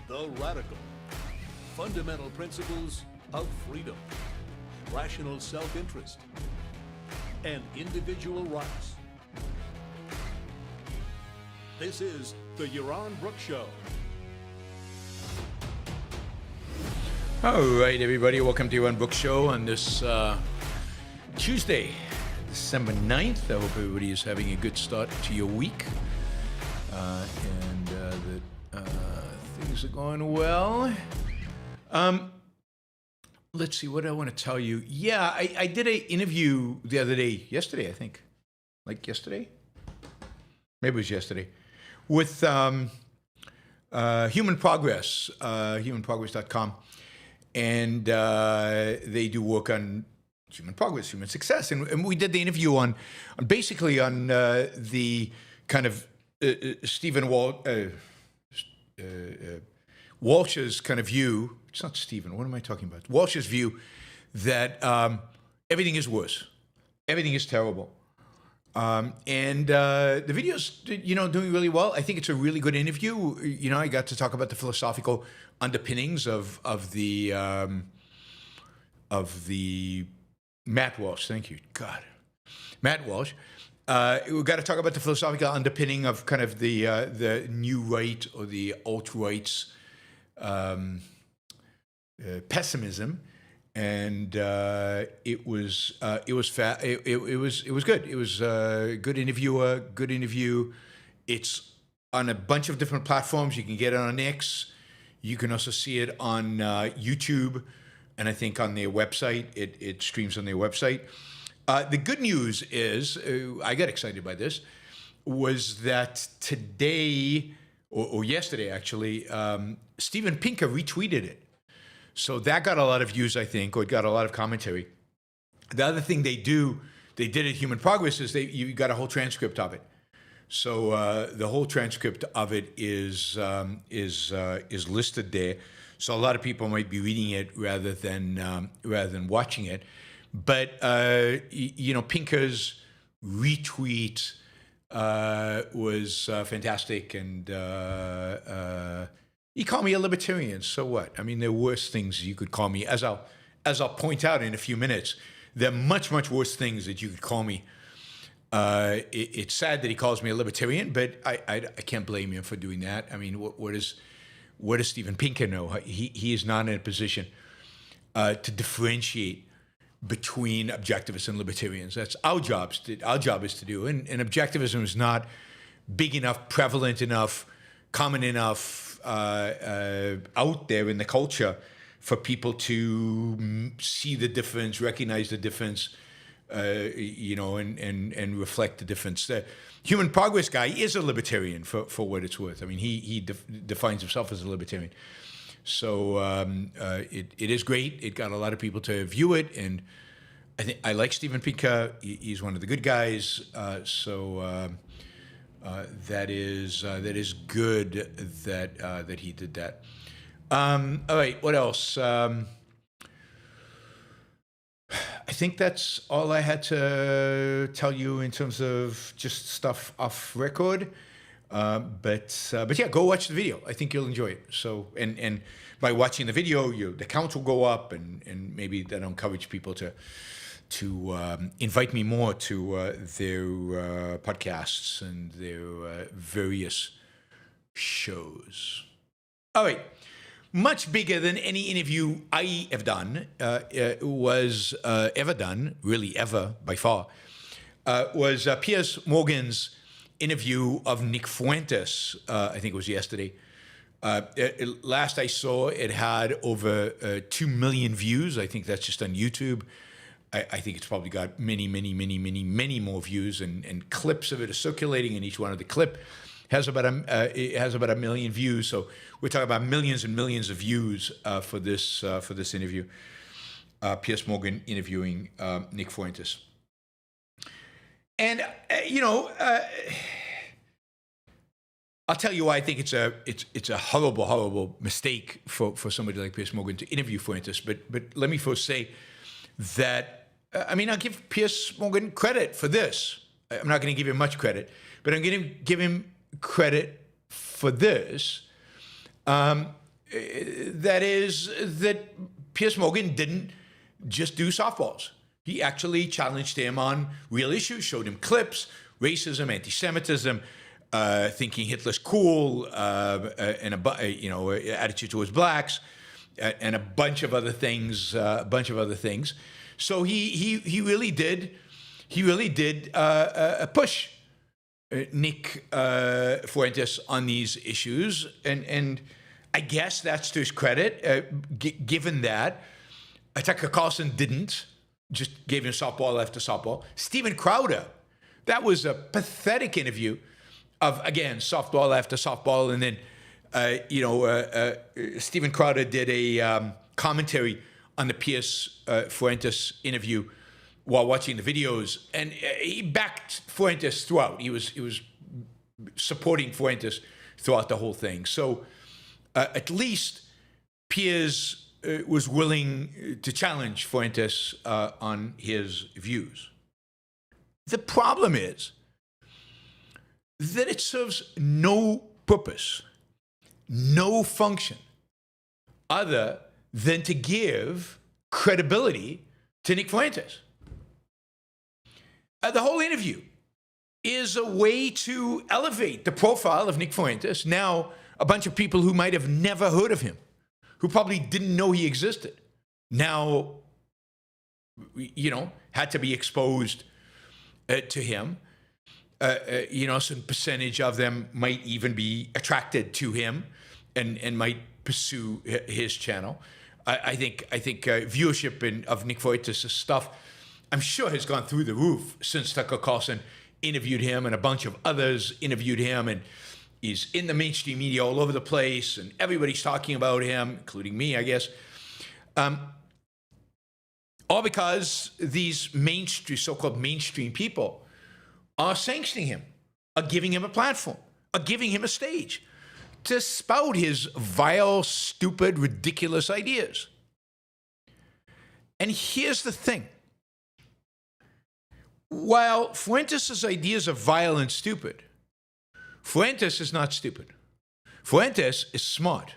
The radical, fundamental principles of freedom, rational self-interest, and individual rights. This is the Yaron Brook Show. All right, everybody, welcome to Yaron Brook Show on this Tuesday, December 9th. I hope everybody is having a good start to your week and that things are going well. Let's see what I want to tell you. Yeah, I did an interview the other day, yesterday, I think. Like yesterday? Maybe it was yesterday. With HumanProgress, HumanProgress.com. And they do work on human progress, human success. And we did the interview on basically on the kind of Stephen Walsh's kind of view. It's not Stephen, what am I talking about? Walsh's view that everything is worse. Everything is terrible. And the video's, doing really well. I think it's a really good interview. I got to talk about the philosophical underpinnings of the Matt Walsh. Thank you, God, Matt Walsh. We got to talk about the philosophical underpinning of kind of the new right or the alt-right's pessimism. And it was good. It was a good interview. It's on a bunch of different platforms. You can get it on X. You can also see it on YouTube, and I think on their website. It streams on their website. The good news is, I got excited by this, was that today, or yesterday actually, Steven Pinker retweeted it. So that got a lot of views, I think, or got a lot of commentary. The other thing they did at Human Progress is you got a whole transcript of it. So the whole transcript of it is listed there. So a lot of people might be reading it rather than watching it. But Pinker's retweet was fantastic, and he called me a libertarian. So what? I mean, there are worse things you could call me. As I'll point out in a few minutes, there are much, much worse things that you could call me. It's sad that he calls me a libertarian, but I can't blame him for doing that. I mean, what does Steven Pinker know? He is not in a position to differentiate between objectivists and libertarians. That's our job. Our job is to do, and objectivism is not big enough, prevalent enough, common enough out there in the culture for people to see the difference, recognize the difference, and reflect the difference. The Human Progress guy is a libertarian for what it's worth. I mean, he defines himself as a libertarian. So it is great. It got a lot of people to view it, and I like Steven Pinker. He's one of the good guys. That is good that he did that. All right, what else? I think that's all I had to tell you in terms of just stuff off record. But yeah, go watch the video. I think you'll enjoy it. So and by watching the video, the count will go up, and maybe that'll encourage people to invite me more to their podcasts and their various shows. All right. Much bigger than any interview I have done, was ever done, really ever by far, was Piers Morgan's interview of Nick Fuentes. I think it was yesterday. Last I saw, it had over 2 million views. I think that's just on YouTube. I think it's probably got many more views, and clips of it are circulating, and each one of the clip has about a million views. So we're talking about millions and millions of views for this interview. Piers Morgan interviewing Nick Fuentes, and I'll tell you why I think it's a horrible mistake for somebody like Piers Morgan to interview Fuentes. But let me first say that I'll give Piers Morgan credit for this. I'm not going to give him much credit, but I'm going to give him credit for this. that is that Piers Morgan didn't just do softballs. He actually challenged him on real issues, showed him clips, racism, anti-Semitism, thinking Hitler's cool, and attitude towards blacks, and a bunch of other things. So he really did push Nick Fuentes on these issues, and I guess that's to his credit, given that Tucker Carlson didn't, just gave him softball after softball. Steven Crowder, that was a pathetic interview of, again, softball after softball, and then Steven Crowder did a commentary on the Piers Fuentes interview while watching the videos, and he backed Fuentes throughout. He was supporting Fuentes throughout the whole thing. So at least Piers was willing to challenge Fuentes on his views. The problem is that it serves no purpose, no function, other than to give credibility to Nick Fuentes. The whole interview is a way to elevate the profile of Nick Fuentes. Now, a bunch of people who might have never heard of him, who probably didn't know he existed, now, had to be exposed to him. Some percentage of them might even be attracted to him and might pursue his channel. I think viewership of Nick Fuentes' stuff, I'm sure, has gone through the roof since Tucker Carlson interviewed him and a bunch of others interviewed him, and he's in the mainstream media all over the place, and everybody's talking about him, including me, I guess. All because these so-called mainstream people are sanctioning him, are giving him a platform, are giving him a stage to spout his vile, stupid, ridiculous ideas. And here's the thing. While Fuentes' ideas are vile and stupid, Fuentes is not stupid. Fuentes is smart.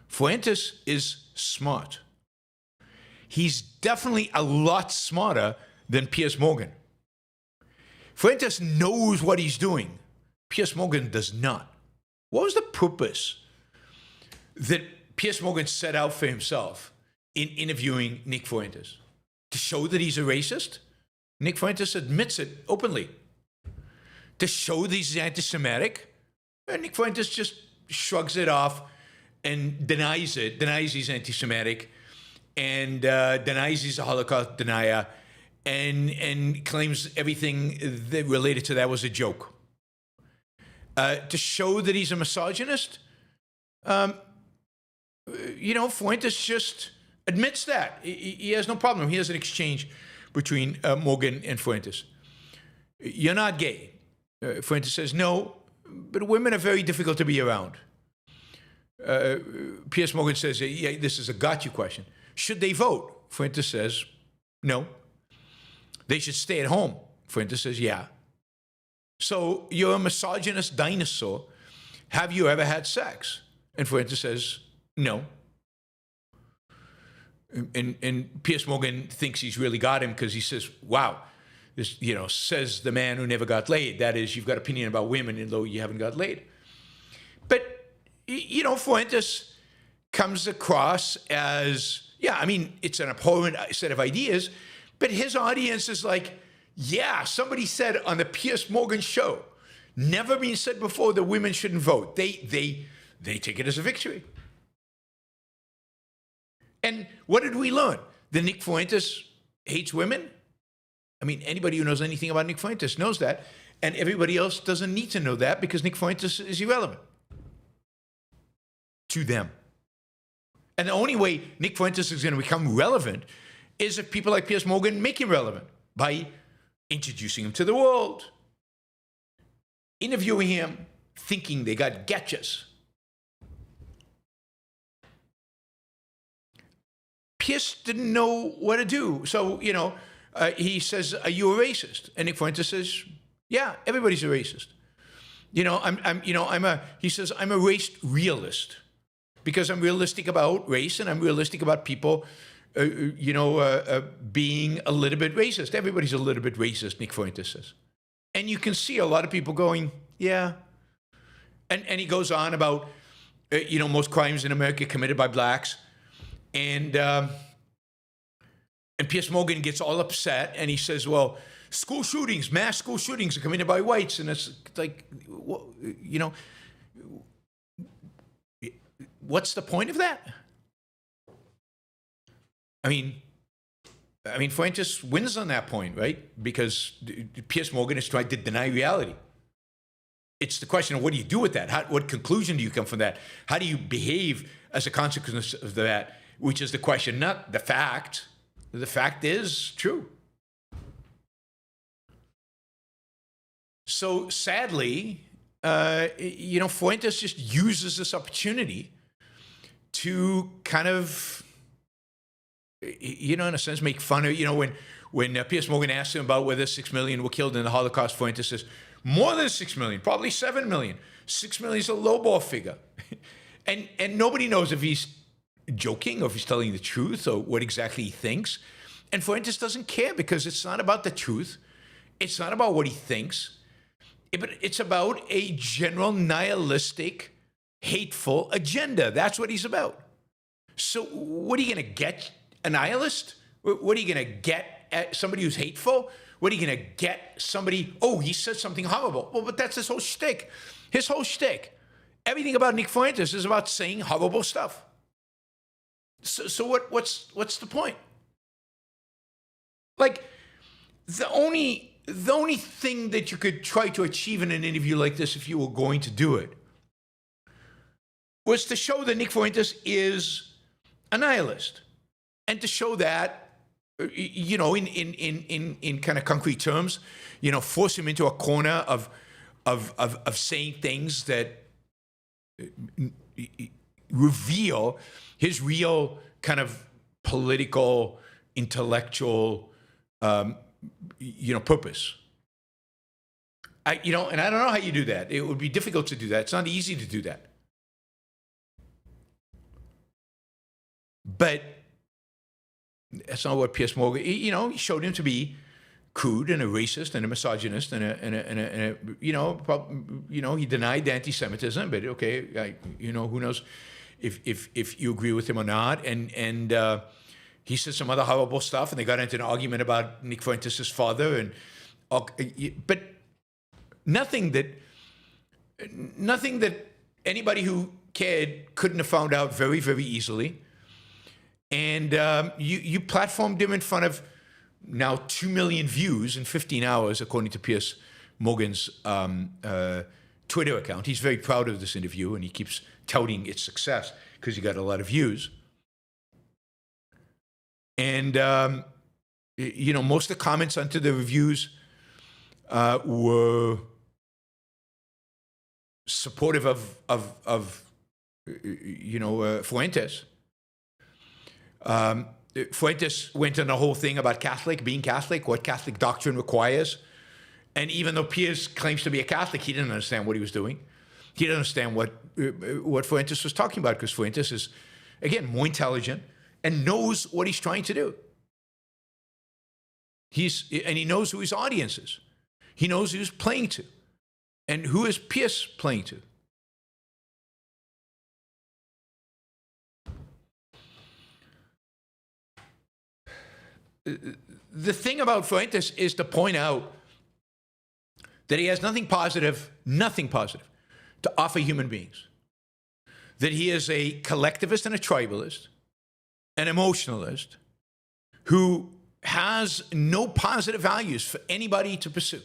Fuentes is smart. He's definitely a lot smarter than Piers Morgan. Fuentes knows what he's doing. Piers Morgan does not. What was the purpose that Piers Morgan set out for himself in interviewing Nick Fuentes? To show that he's a racist? Nick Fuentes admits it openly. To show that he's anti-Semitic? Nick Fuentes just shrugs it off and denies he's anti-Semitic, and denies he's a Holocaust denier, and claims everything that related to that was a joke. To show that he's a misogynist, Fuentes just admits that. He has no problem. He has an exchange between Morgan and Fuentes. You're not gay. Fuentes says, no, but women are very difficult to be around. Piers Morgan says, yeah, this is a gotcha question. Should they vote? Fuentes says, no. They should stay at home. Fuentes says, yeah. So you're a misogynist dinosaur. Have you ever had sex? And Fuentes says, no. And Piers Morgan thinks he's really got him because he says, wow, this, says the man who never got laid. That is, you've got opinion about women, though you haven't got laid. But, Fuentes comes across as, it's an abhorrent set of ideas, but his audience is like, yeah, somebody said on the Piers Morgan show, never been said before that women shouldn't vote. They take it as a victory. And what did we learn? That Nick Fuentes hates women? Anybody who knows anything about Nick Fuentes knows that, and everybody else doesn't need to know that because Nick Fuentes is irrelevant to them. And the only way Nick Fuentes is going to become relevant is if people like Piers Morgan make him relevant by introducing him to the world, interviewing him, thinking they got getchas. Piers didn't know what to do. So, he says, are you a racist? And Nick Fuentes says, yeah, everybody's a racist. He says, I'm a race realist. because I'm realistic about race and I'm realistic about people, being a little bit racist. Everybody's a little bit racist, Nick Fuentes says. And you can see a lot of people going, yeah. And he goes on about, most crimes in America committed by blacks. And Piers Morgan gets all upset and he says, well, mass school shootings are committed by whites. And it's like, what's the point of that? I mean, Fuentes wins on that point, right? Because Piers Morgan is trying to deny reality. It's the question of what do you do with that? What conclusion do you come from that? How do you behave as a consequence of that? Which is the question, not the fact. The fact is true. So sadly, Fuentes just uses this opportunity to kind of, in a sense, make fun of, when Piers Morgan asked him about whether 6 million were killed in the Holocaust, Fuentes says, more than 6 million, probably 7 million. 6 million is a lowball figure. and nobody knows if he's joking or if he's telling the truth or what exactly he thinks. And Fuentes doesn't care because it's not about the truth. It's not about what he thinks. But it's about a general nihilistic, hateful agenda. That's what he's about. So what are you going to get? A nihilist? What are you going to get at somebody who's hateful? What are you going to get somebody, he said something horrible. Well, but that's his whole shtick. His whole shtick. Everything about Nick Fuentes is about saying horrible stuff. So what's the point? Like, the only thing that you could try to achieve in an interview like this, if you were going to do it, was to show that Nick Fuentes is a nihilist, and to show that, in kind of concrete terms, force him into a corner of saying things that reveal his real kind of political, intellectual, purpose. And I don't know how you do that. It would be difficult to do that. It's not easy to do that. But that's not what Piers Morgan, he showed him to be crude and a racist and a misogynist and he denied anti-Semitism, but okay, who knows if you agree with him or not. And he said some other horrible stuff, and they got into an argument about Nick Fuentes' father, but nothing that anybody who cared couldn't have found out very, very easily. And you platformed him in front of now 2 million views in 15 hours, according to Piers Morgan's Twitter account. He's very proud of this interview, and he keeps touting its success because he got a lot of views. And, most of the comments under the reviews were supportive of Fuentes. Fuentes went on a whole thing about being Catholic, what Catholic doctrine requires. And even though Piers claims to be a Catholic, he didn't understand what he was doing. He didn't understand what Fuentes was talking about, because Fuentes is, again, more intelligent and knows what he's trying to do. And he knows who his audience is. He knows who he's playing to. And who is Piers playing to? The thing about Fuentes is to point out that he has nothing positive to offer human beings. That he is a collectivist and a tribalist, an emotionalist, who has no positive values for anybody to pursue.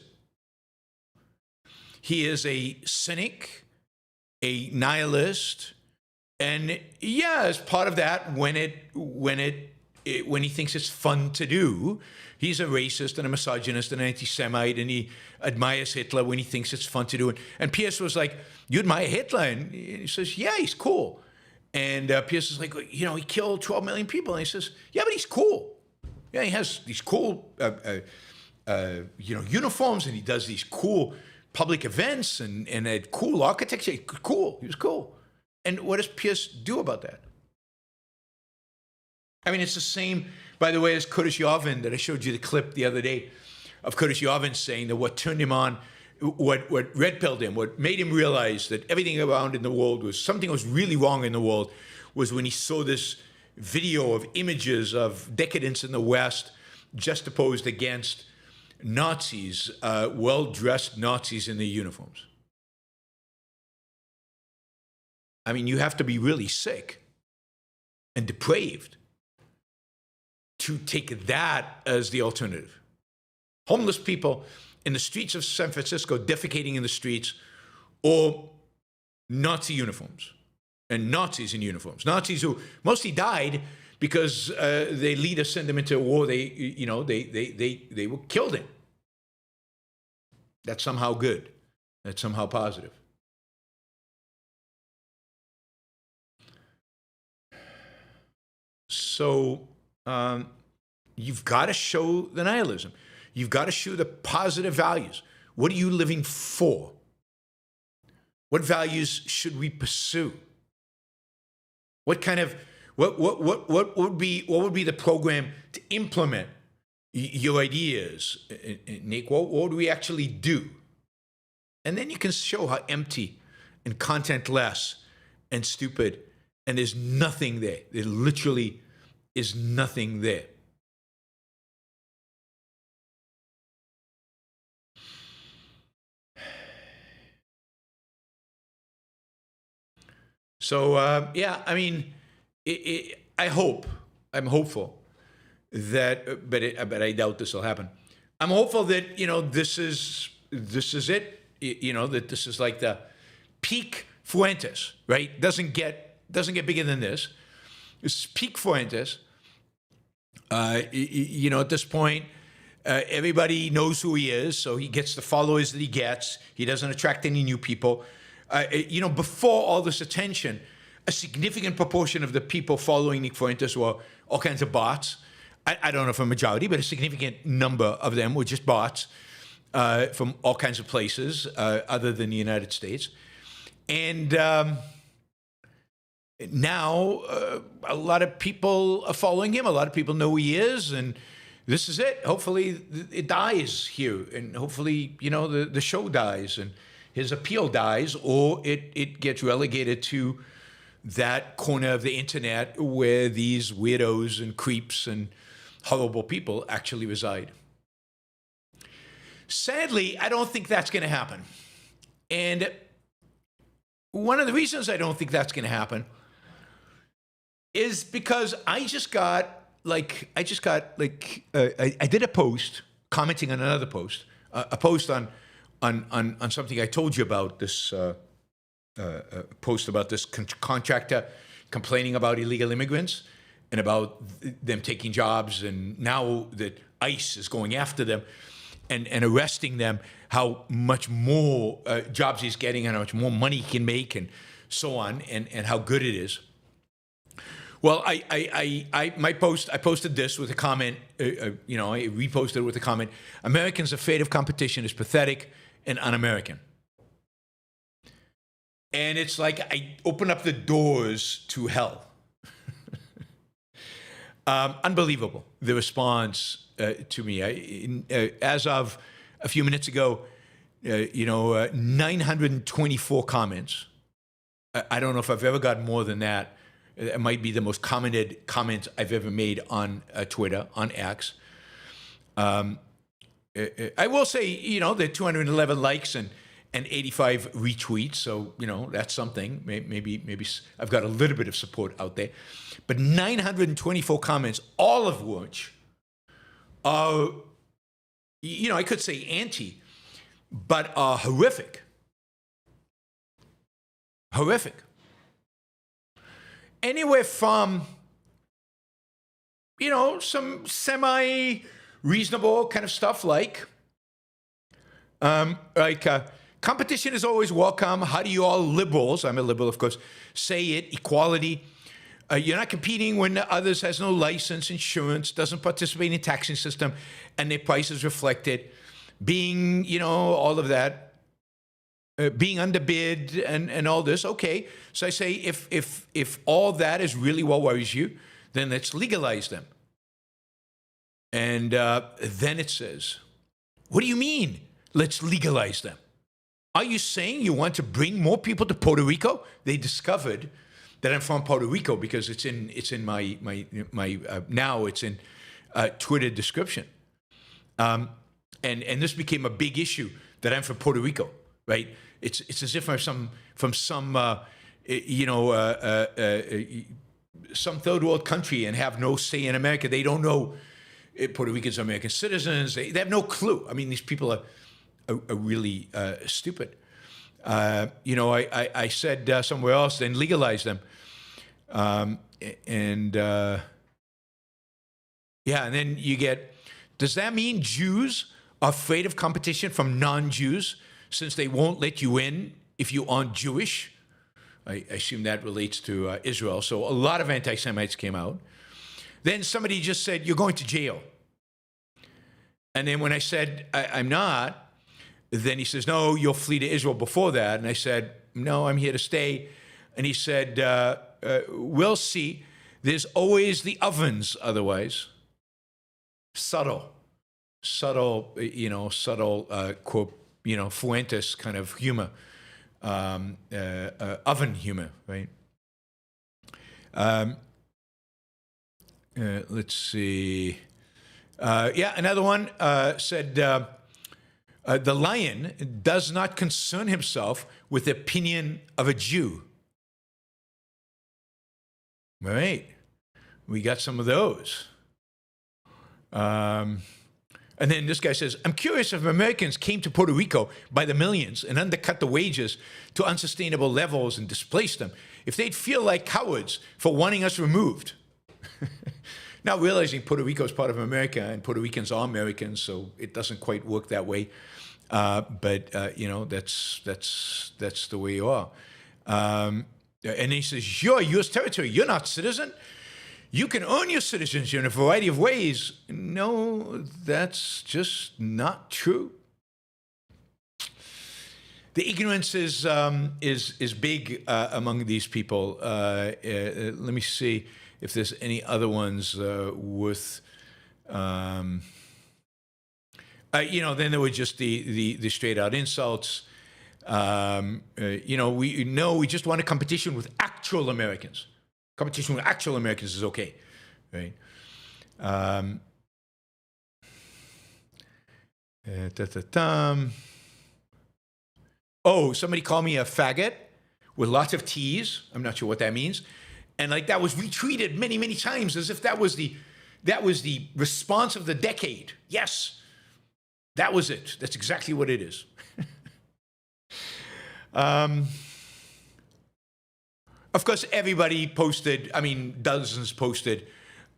He is a cynic, a nihilist, and as part of that, when he thinks it's fun to do, he's a racist and a misogynist and an anti-Semite, and he admires Hitler when he thinks it's fun to do it. And Piers was like, "You admire Hitler?" And he says, "Yeah, he's cool." And Piers is like, he killed 12 million people. And he says, "Yeah, but he's cool. Yeah, he has these cool, uniforms, and he does these cool public events and cool architecture. Cool. He was cool." And what does Piers do about that? I mean, it's the same, by the way, as Curtis Yarvin that I showed you the clip the other day of Curtis Yarvin saying that what turned him on, what red-pilled him, what made him realize that everything around in the world was, something was really wrong in the world, was when he saw this video of images of decadence in the West juxtaposed against Nazis, well-dressed Nazis in their uniforms. I mean, you have to be really sick and depraved to take that as the alternative. Homeless people in the streets of San Francisco defecating in the streets, or Nazi uniforms and Nazis in uniforms. Nazis who mostly died because their leaders sent them into a war they were killed in. That's somehow good. That's somehow positive. So you've got to show the nihilism. You've got to show the positive values. What are you living for? What values should we pursue? What kind of what would be the program to implement your ideas, Nick? What would we actually do? And then you can show how empty and contentless and stupid, and there's nothing there. There literally is nothing there. So, yeah, I mean, I'm hopeful that, but I doubt this will happen. I'm hopeful that, this is it, that this is like the peak Fuentes, right? Doesn't get bigger than this. It's peak Fuentes. At this point, everybody knows who he is, so he gets the followers that he gets. He doesn't attract any new people. Before all this attention, a significant proportion of the people following Nick Fuentes were all kinds of bots. I don't know if a majority, but a significant number of them were just bots from all kinds of places other than the United States. And now a lot of people are following him. A lot of people know who he is, and this is it. Hopefully it dies here, and hopefully, the show dies, and his appeal dies, or it gets relegated to that corner of the internet where these weirdos and creeps and horrible people actually reside. Sadly, I don't think that's going to happen. And one of the reasons I don't think that's going to happen is because I did a post commenting on another post, a post on something I told you about, this post about this contractor complaining about illegal immigrants and about them taking jobs, and now that ICE is going after them and arresting them, how much more jobs he's getting and how much more money he can make and so on, and how good it is. Well, I posted this with a comment, I reposted it with a comment: Americans afraid of competition is pathetic and un-American. And it's like I open up the doors to hell. Unbelievable, the response to me. As of a few minutes ago, 924 comments. I don't know if I've ever gotten more than that. It might be the most commented comment I've ever made on Twitter, on X. I will say, there are 211 likes and 85 retweets, so, that's something. Maybe I've got a little bit of support out there. But 924 comments, all of which are, I could say anti, but are horrific. Horrific. Anywhere from, some semi-reasonable kind of stuff like competition is always welcome. How do you all liberals, I'm a liberal, of course, say it? Equality. You're not competing when others has no license, insurance, doesn't participate in the taxing system, and their price is reflected. Being, all of that. being underbid and all this. Okay, so I say if all that is really what worries you, then let's legalize them. And then it says, what do you mean? Let's legalize them. Are you saying you want to bring more people to Puerto Rico? They discovered that I'm from Puerto Rico because it's in my now it's in Twitter description. And this became a big issue that I'm from Puerto Rico, right? It's as if I'm from some some third world country and have no say in America. They don't know Puerto Ricans are American citizens. They have no clue. I mean, these people are really stupid. I said somewhere else, then legalize them. And then you get, does that mean Jews are afraid of competition from non-Jews since they won't let you in if you aren't Jewish? I assume that relates to Israel. So a lot of anti-Semites came out. Then somebody just said, you're going to jail. And then when I said, I'm not, then he says, no, you'll flee to Israel before that. And I said, no, I'm here to stay. And he said, we'll see. There's always the ovens otherwise. Subtle, quote, Fuentes kind of humor, oven humor, right? Let's see. Another one said, the lion does not concern himself with the opinion of a Jew. All right, we got some of those. And then this guy says, I'm curious if Americans came to Puerto Rico by the millions and undercut the wages to unsustainable levels and displaced them, if they'd feel like cowards for wanting us removed. Not realizing Puerto Rico is part of America and Puerto Ricans are Americans, so it doesn't quite work that way. But that's the way you are. And he says, you're U.S. territory. You're not citizen. You can earn your citizenship in a variety of ways. No, that's just not true. The ignorance is big among these people. Let me see if there's any other ones worth. Then there were just the straight out insults. We just want a competition with actual Americans. Competition with actual Americans is okay, right? Oh, somebody called me a faggot with lots of T's. I'm not sure what that means. And like that was retweeted many, many times as if that was the response of the decade. Yes, that was it. That's exactly what it is. Of course, everybody posted, dozens posted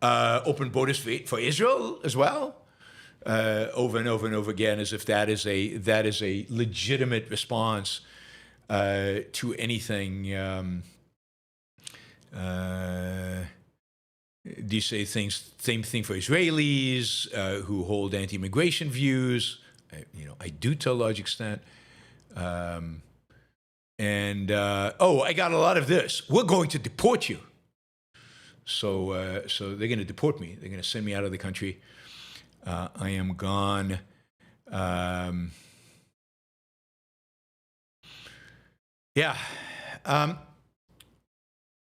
open borders for Israel as well, over and over and over again, as if that is a legitimate response to anything. Do you say things? Same thing for Israelis who hold anti-immigration views. I do to a large extent. I got a lot of this. We're going to deport you. So they're going to deport me. They're going to send me out of the country. I am gone.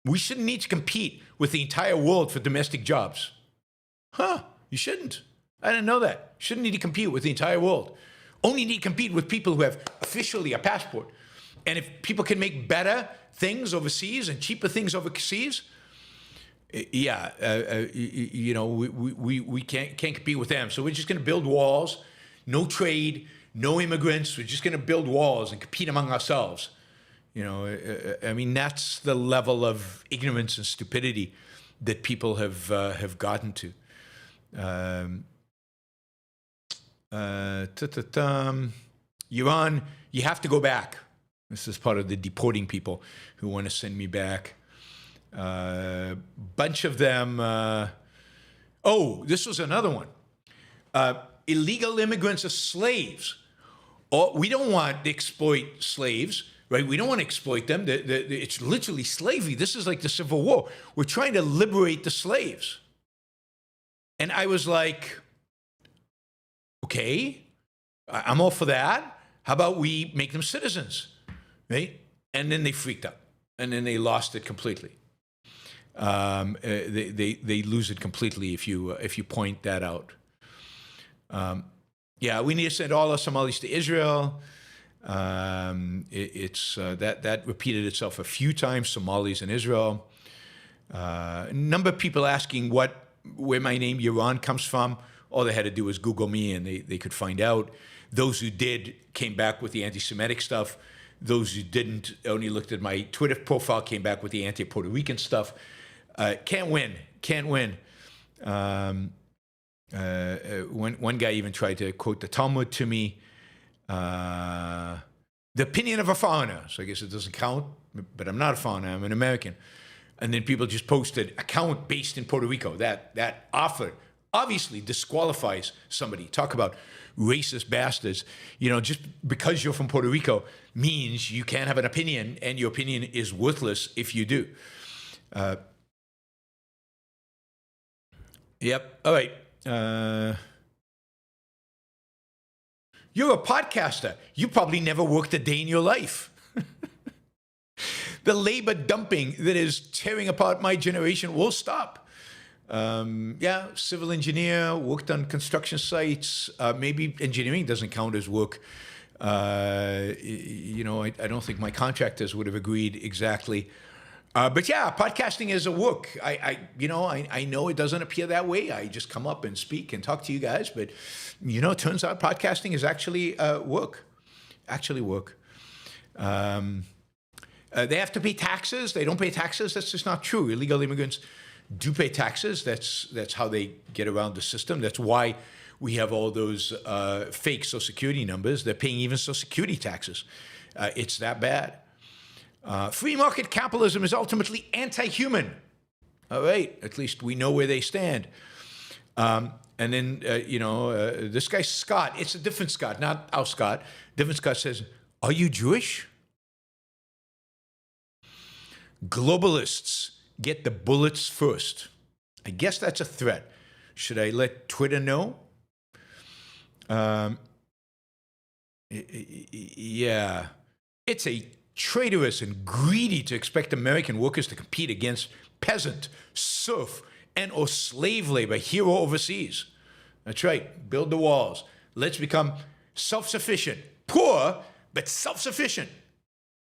We shouldn't need to compete with the entire world for domestic jobs. Huh? You shouldn't. I didn't know that. Shouldn't need to compete with the entire world. Only need to compete with people who have officially a passport. And if people can make better things overseas and cheaper things overseas, we can't compete with them. So we're just going to build walls, no trade, no immigrants. We're just going to build walls and compete among ourselves. That's the level of ignorance and stupidity that people have gotten to. Yaron, you have to go back. This is part of the deporting people who want to send me back. Bunch of them. This was another one. Illegal immigrants are slaves. Or we don't want to exploit slaves, right? We don't want to exploit them. It's literally slavery. This is like the Civil War. We're trying to liberate the slaves. And I was like, okay, I'm all for that. How about we make them citizens, right? And then they freaked out, and then they lost it completely. They lose it completely if you point that out. Yeah, we need to send all our Somalis to Israel. That repeated itself a few times. Somalis in Israel. A number of people asking where my name Yaron comes from. All they had to do was Google me, and they could find out. Those who did came back with the anti-Semitic stuff. Those who didn't only looked at my Twitter profile, came back with the anti-Puerto Rican stuff. Can't win. One guy even tried to quote the Talmud to me. The opinion of a foreigner. So I guess it doesn't count, but I'm not a foreigner. I'm an American. And then people just posted account based in Puerto Rico. That offer obviously disqualifies somebody. Talk about racist bastards. Just because you're from Puerto Rico means you can't have an opinion, and your opinion is worthless if you do. Yep. All right. You're a podcaster. You probably never worked a day in your life. The labor dumping that is tearing apart my generation will stop. Civil engineer, worked on construction sites. Maybe engineering doesn't count as work. I don't think my contractors would have agreed exactly. But yeah, podcasting is a work. I know it doesn't appear that way. I just come up and speak and talk to you guys, but it turns out podcasting is actually work. They have to pay taxes. They don't pay taxes. That's just not true. Illegal immigrants do pay taxes. That's how they get around the system. That's why we have all those fake Social Security numbers. They're paying even Social Security taxes. It's that bad. Free market capitalism is ultimately anti-human. All right, at least we know where they stand. And then, this guy Scott, it's a different Scott, not our Scott. Different Scott says, are you Jewish? Globalists get the bullets first. I guess that's a threat. Should I let Twitter know? Yeah. It's a traitorous and greedy to expect American workers to compete against peasant, serf, and or slave labor here or overseas. That's right. Build the walls. Let's become self-sufficient. Poor, but self-sufficient.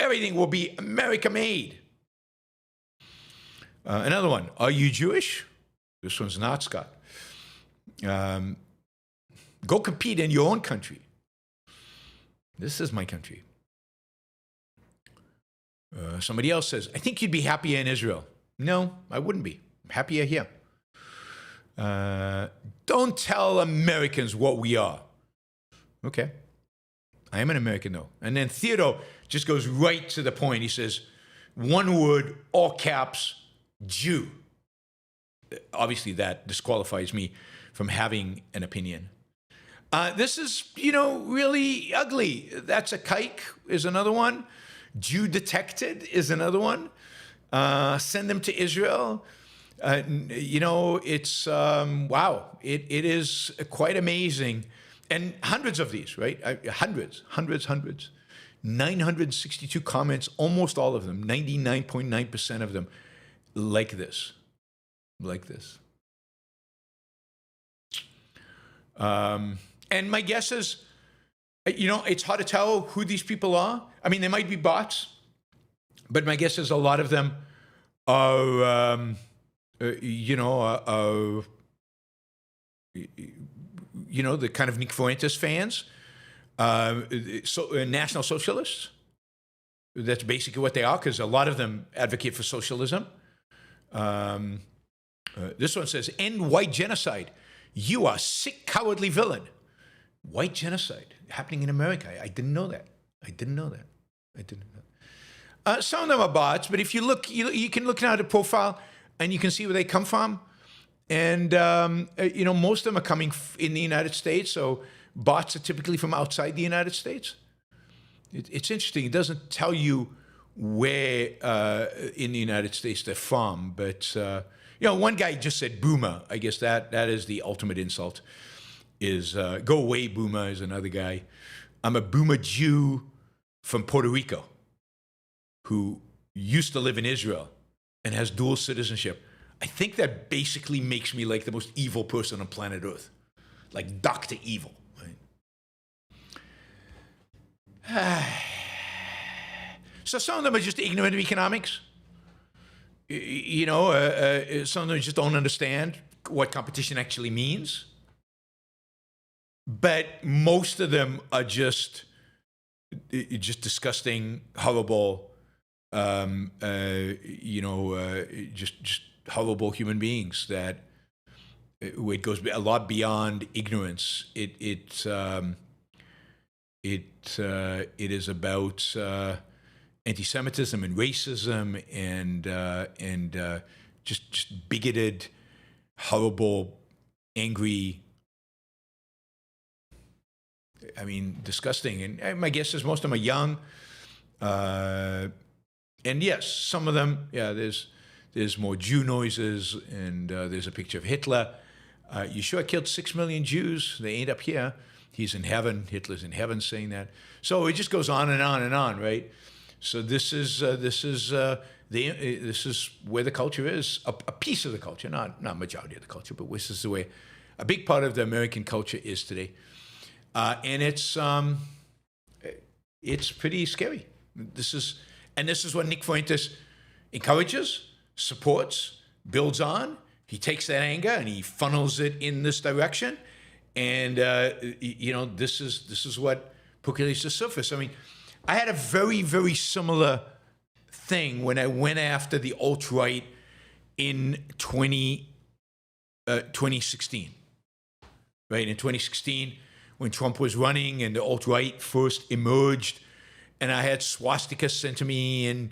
Everything will be America-made. Another one. Are you Jewish? This one's not Scott. Go compete in your own country. This is my country. Somebody else says, I think you'd be happier in Israel. No, I wouldn't be. I'm happier here. Don't tell Americans what we are. Okay. I am an American, though. And then Theodore just goes right to the point. He says, one word, all caps, Jew. Obviously, that disqualifies me from having an opinion. This is, really ugly. That's a kike is another one. Jew detected is another one. Send them to Israel. It's, wow. It is quite amazing. And hundreds of these, right? Hundreds. 962 comments, almost all of them, 99.9% of them, like this. And my guess is, it's hard to tell who these people are. I mean, they might be bots, but my guess is a lot of them are, the kind of Nick Fuentes fans, National Socialists. That's basically what they are, because a lot of them advocate for socialism. This one says, end white genocide. You are sick, cowardly villain. White genocide happening in America. I didn't know that. Some of them are bots, but if you look, you can look now at a profile and you can see where they come from. And, most of them are coming in the United States. So bots are typically from outside the United States. It's interesting. It doesn't tell you where in the United States they're from, but one guy just said boomer. I guess that is the ultimate insult. Is go away, boomer, is another guy. I'm a boomer Jew from Puerto Rico who used to live in Israel and has dual citizenship. I think that basically makes me like the most evil person on planet Earth, like Dr. Evil. Right? So some of them are just ignorant of economics. Some of them just don't understand what competition actually means. But most of them are just disgusting, horrible, just horrible human beings that it goes a lot beyond ignorance. It is about anti-Semitism and racism and just bigoted, horrible, angry. I mean, disgusting. And my guess is most of them are young. And yes, some of them, there's more Jew noises, and there's a picture of Hitler. Yeshua killed 6 million Jews. They ain't up here. He's in heaven. Hitler's in heaven saying that. So it just goes on and on and on, right? So this is where the culture is, a piece of the culture, not majority of the culture, but this is the way a big part of the American culture is today. And it's pretty scary. This is what Nick Fuentes encourages, supports, builds on. He takes that anger and he funnels it in this direction. And this is what percolates the surface. I mean, I had a very, very similar thing when I went after the alt-right in 2016. Right, in 2016, when Trump was running and the alt-right first emerged, and I had swastikas sent to me and,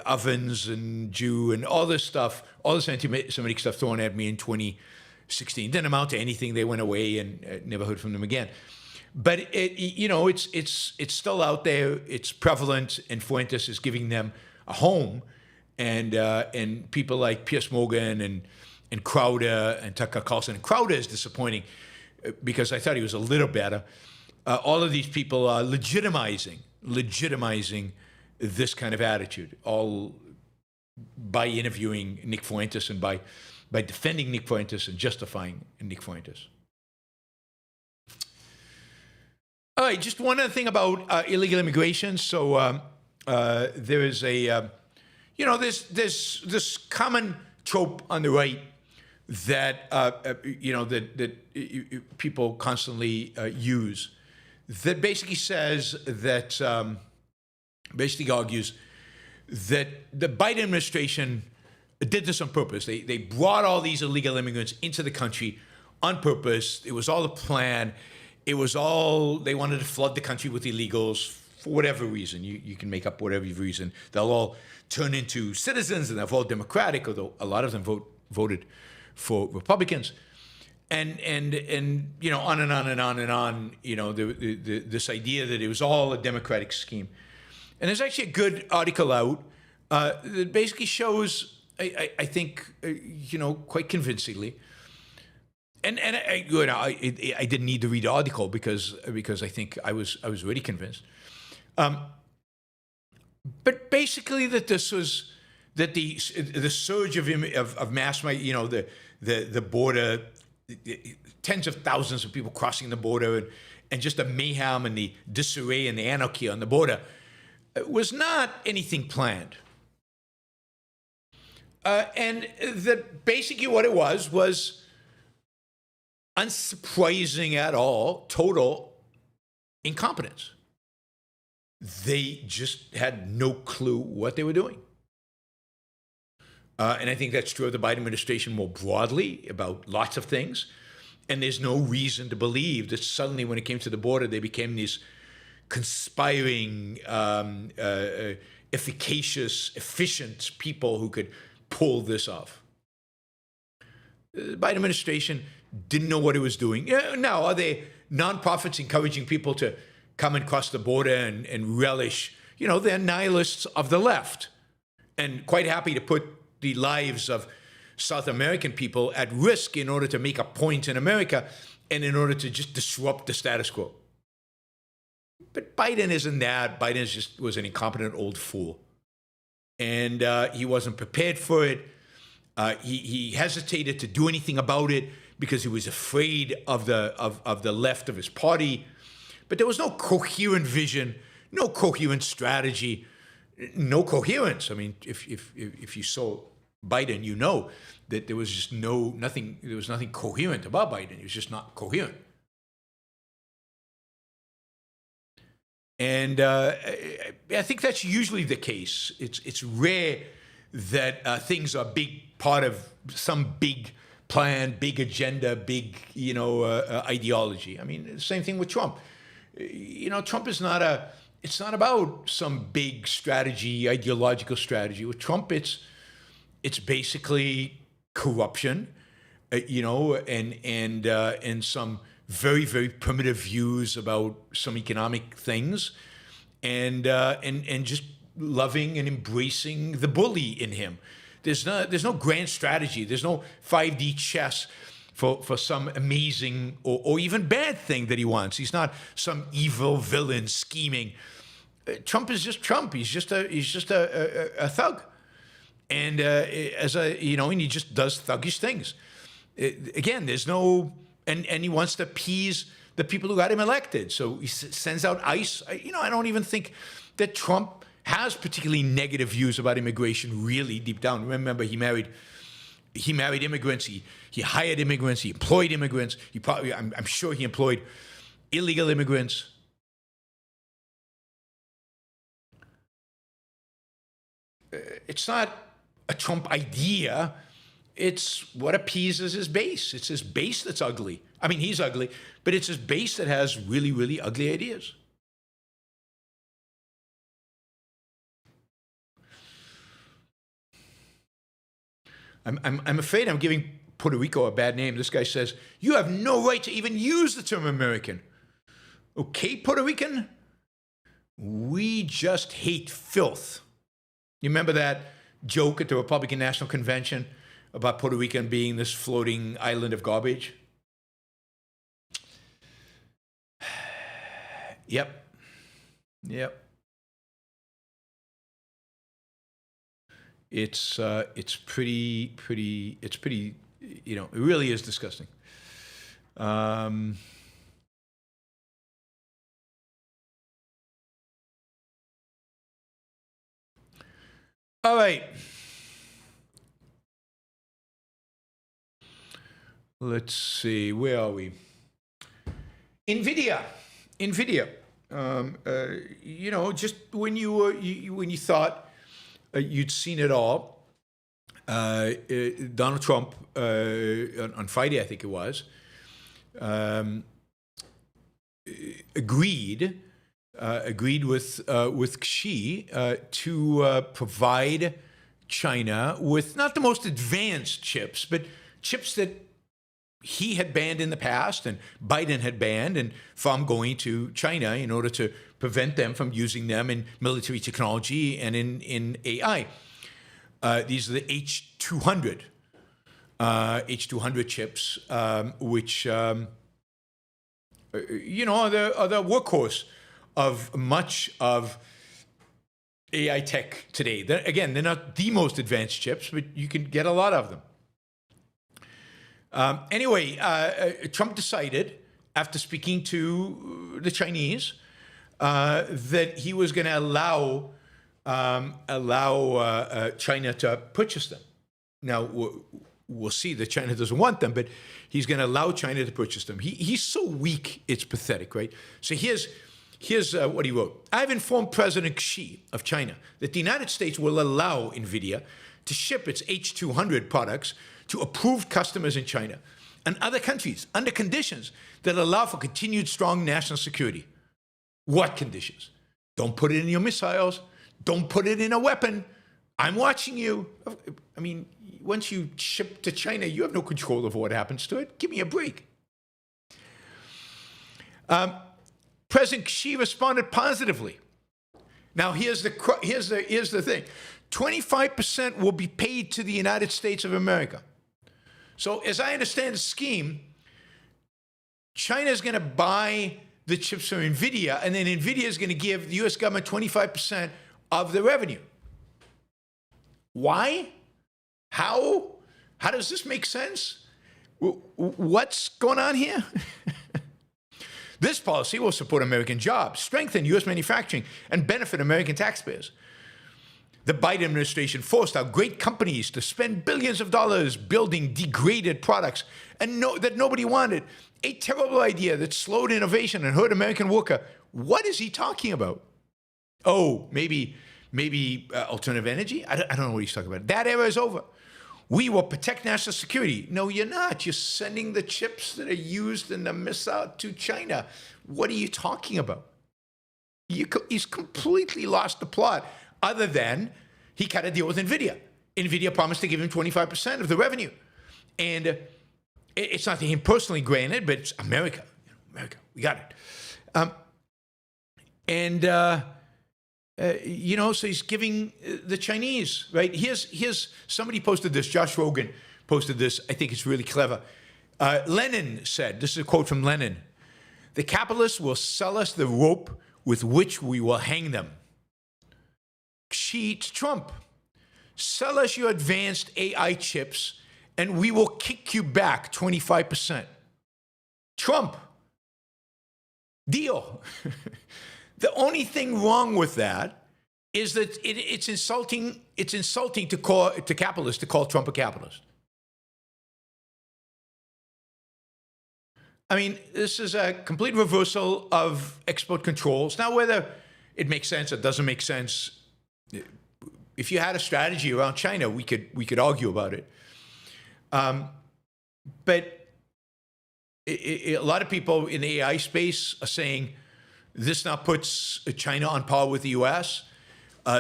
ovens and Jew and all this stuff, all this anti-Semitic stuff thrown at me in 2016. Didn't amount to anything. They went away and never heard from them again. But it's still out there. It's prevalent, and Fuentes is giving them a home, and people like Piers Morgan and Crowder and Tucker Carlson. And Crowder is disappointing because I thought he was a little better. All of these people are legitimizing this kind of attitude, all by interviewing Nick Fuentes and by defending Nick Fuentes and justifying Nick Fuentes. All right, just one other thing about illegal immigration. So there is there's this common trope on the right that that people constantly use, that basically says that basically argues that the Biden administration did this on purpose. They brought all these illegal immigrants into the country on purpose. It was all a plan. It was all, they wanted to flood the country with illegals for whatever reason. You can make up whatever reason. They'll all turn into citizens and they'll vote Democratic, although a lot of them voted for Republicans. And on and on and on and on, this idea that it was all a Democratic scheme. And there's actually a good article out that basically shows, I think, quite convincingly. And I didn't need to read the article because I think I was already convinced. But basically that this was that the surge of mass, the border, tens of thousands of people crossing the border, and just the mayhem and the disarray and the anarchy on the border was not anything planned. And that basically what it was unsurprising at all, total incompetence. They just had no clue what they were doing. And I think that's true of the Biden administration more broadly about lots of things. And there's no reason to believe that suddenly when it came to the border, they became these conspiring, efficacious, efficient people who could pull this off. The Biden administration didn't know what it was doing. Now, are they nonprofits encouraging people to come and cross the border and relish, they're nihilists of the left and quite happy to put the lives of South American people at risk in order to make a point in America and in order to just disrupt the status quo. But Biden isn't that. Biden just was an incompetent old fool. And he wasn't prepared for it. He hesitated to do anything about it because he was afraid of the left of his party. But there was no coherent vision, no coherent strategy, no coherence. I mean, if you saw Biden, you know that there was just nothing coherent about Biden. He was just not coherent. And I think that's usually the case. It's rare that things are a big part of some big plan, big agenda, big ideology. I mean, the same thing with Trump. Trump is not it's not about some big strategy, ideological strategy. With Trump, it's basically corruption, and some very, very primitive views about some economic things, and just loving and embracing the bully in him. There's no grand strategy. There's no 5D chess for some amazing or even bad thing that he wants. He's not some evil villain scheming. Trump is just Trump. He's just a thug, and and he just does thuggish things. Again, there's no. And he wants to appease the people who got him elected. So he sends out ICE. I don't even think that Trump has particularly negative views about immigration really deep down. Remember, he married immigrants. He hired immigrants. He employed immigrants. I'm sure he employed illegal immigrants. It's not a Trump idea. It's what appeases his base. It's his base that's ugly. I mean, he's ugly, but it's his base that has really, really ugly ideas. I'm afraid I'm giving Puerto Rico a bad name. This guy says, you have no right to even use the term American. Okay, Puerto Rican? We just hate filth. You remember that joke at the Republican National Convention about Puerto Rican being this floating island of garbage? Yep. It's pretty, it really is disgusting. All right. Let's see, where are we? Nvidia. Just when you thought you'd seen it all, Donald Trump on Friday, I think it was, agreed with Xi to provide China with not the most advanced chips, but chips that he had banned in the past and Biden had banned and from going to China in order to prevent them from using them in military technology and in AI. These are the H200 chips, which are the workhorse of much of AI tech today. They're not the most advanced chips, but you can get a lot of them. Trump decided, after speaking to the Chinese, that he was going to allow China to purchase them. Now, we'll see that China doesn't want them, but he's going to allow China to purchase them. He's so weak, it's pathetic, right? So here's what he wrote. I've informed President Xi of China that the United States will allow Nvidia to ship its H200 products to approved customers in China and other countries under conditions that allow for continued strong national security. What conditions? Don't put it in your missiles. Don't put it in a weapon. I'm watching you. I mean, once you ship to China, you have no control over what happens to it. Give me a break. President Xi responded positively. Now, here's the thing. 25% will be paid to the United States of America. So as I understand the scheme, China is going to buy the chips from Nvidia, and then Nvidia is going to give the U.S. government 25% of the revenue. Why? How? How does this make sense? What's going on here? This policy will support American jobs, strengthen U.S. manufacturing, and benefit American taxpayers. The Biden administration forced out great companies to spend billions of dollars building degraded products and that nobody wanted. A terrible idea that slowed innovation and hurt American worker. What is he talking about? Oh, maybe alternative energy? I don't know what he's talking about. That era is over. We will protect national security. No, you're not. You're sending the chips that are used in the missile to China. What are you talking about? He's completely lost the plot, other than he cut a deal with Nvidia. Nvidia promised to give him 25% of the revenue. And it's not to him personally, granted, but it's America. America, we got it. So he's giving the Chinese, right? Here's somebody posted this. Josh Rogan posted this. I think it's really clever. Lenin said, this is a quote from Lenin, "The capitalists will sell us the rope with which we will hang them." Xi to Trump, "Sell us your advanced AI chips and we will kick you back 25%. Trump, deal. The only thing wrong with that is that it's insulting. It's insulting to capitalists to call Trump a capitalist. I mean, this is a complete reversal of export controls. Now, whether it makes sense or doesn't make sense, if you had a strategy around China, we could argue about it. But a lot of people in the AI space are saying this now puts China on par with the U.S.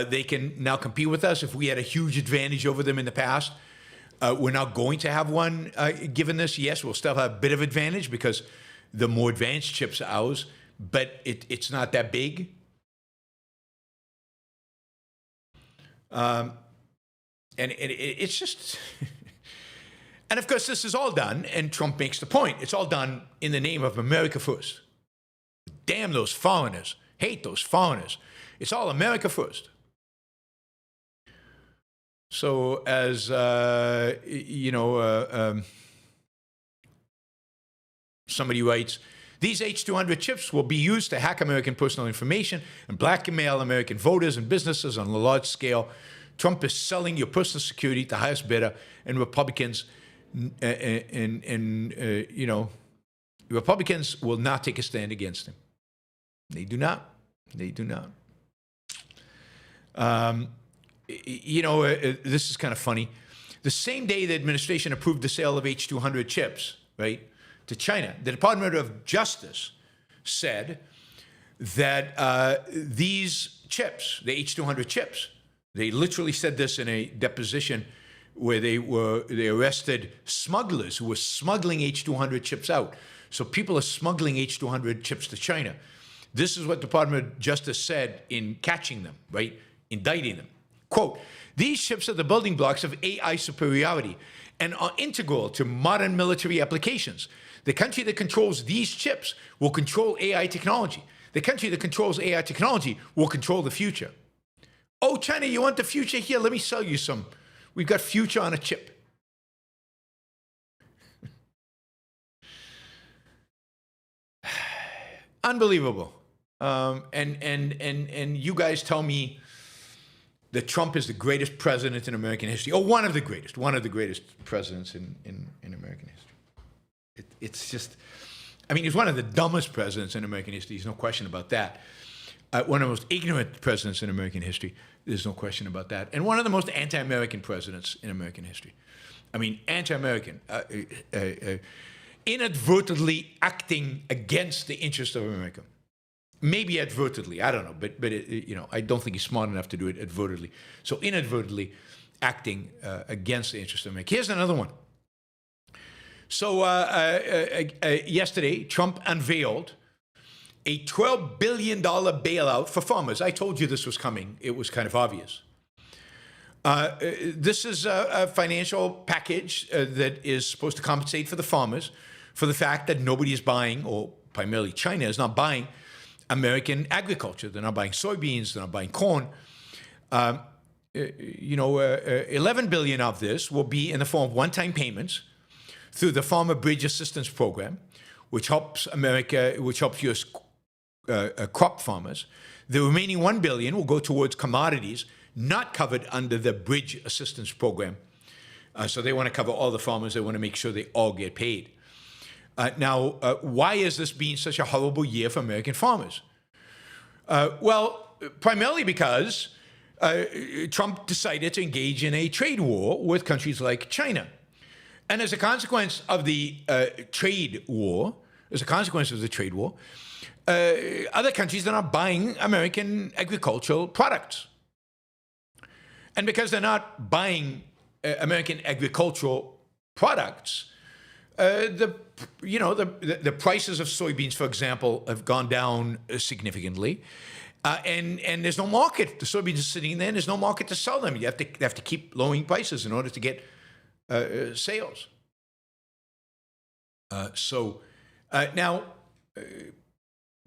They can now compete with us. If we had a huge advantage over them in the past, we're now going to have one given this. Yes, we'll still have a bit of advantage because the more advanced chips are ours, but it's not that big. And it's just... And of course, this is all done, and Trump makes the point, it's all done in the name of America first. Damn those foreigners. Hate those foreigners. It's all America first. So as, somebody writes, these H200 chips will be used to hack American personal information and blackmail American voters and businesses on a large scale. Trump is selling your personal security to the highest bidder, and Republicans... Republicans will not take a stand against him. They do not. They do not. This is kind of funny. The same day the administration approved the sale of H200 chips, right, to China, the Department of Justice said that these chips, the H200 chips, they literally said this in a deposition where they arrested smugglers who were smuggling H200 chips out. So people are smuggling H200 chips to China. This is what the Department of Justice said in catching them, right? Indicting them. Quote, these chips are the building blocks of AI superiority and are integral to modern military applications. The country that controls these chips will control AI technology. The country that controls AI technology will control the future. Oh, China, you want the future? Here, let me sell you some. We've got future on a chip. Unbelievable. And you guys tell me that Trump is the greatest president in American history, or one of the greatest presidents in American history. It's just, I mean, he's one of the dumbest presidents in American history. There's no question about that. One of the most ignorant presidents in American history. There's no question about that. And one of the most anti-American presidents in American history. I mean, anti-American, inadvertently acting against the interests of America. Maybe advertently, I don't know, but I don't think he's smart enough to do it advertently. So inadvertently acting against the interests of America. Here's another one. So yesterday, Trump unveiled a $12 billion bailout for farmers. I told you this was coming. It was kind of obvious. This is a financial package that is supposed to compensate for the farmers for the fact that nobody is buying, or primarily China is not buying, American agriculture. They're not buying soybeans. They're not buying corn. 11 billion of this will be in the form of one-time payments through the Farmer Bridge Assistance Program, which helps U.S. Crop farmers. The remaining 1 billion will go towards commodities not covered under the Bridge Assistance Program. So they want to cover all the farmers. They want to make sure they all get paid. Now, why has this been such a horrible year for American farmers? Well, primarily because Trump decided to engage in a trade war with countries like China. And as a consequence of the trade war, other countries are not buying American agricultural products. And because they're not buying American agricultural products, the prices of soybeans, for example, have gone down significantly, and there's no market. The soybeans are sitting there, and there's no market to sell them. They have to keep lowering prices in order to get sales. Now,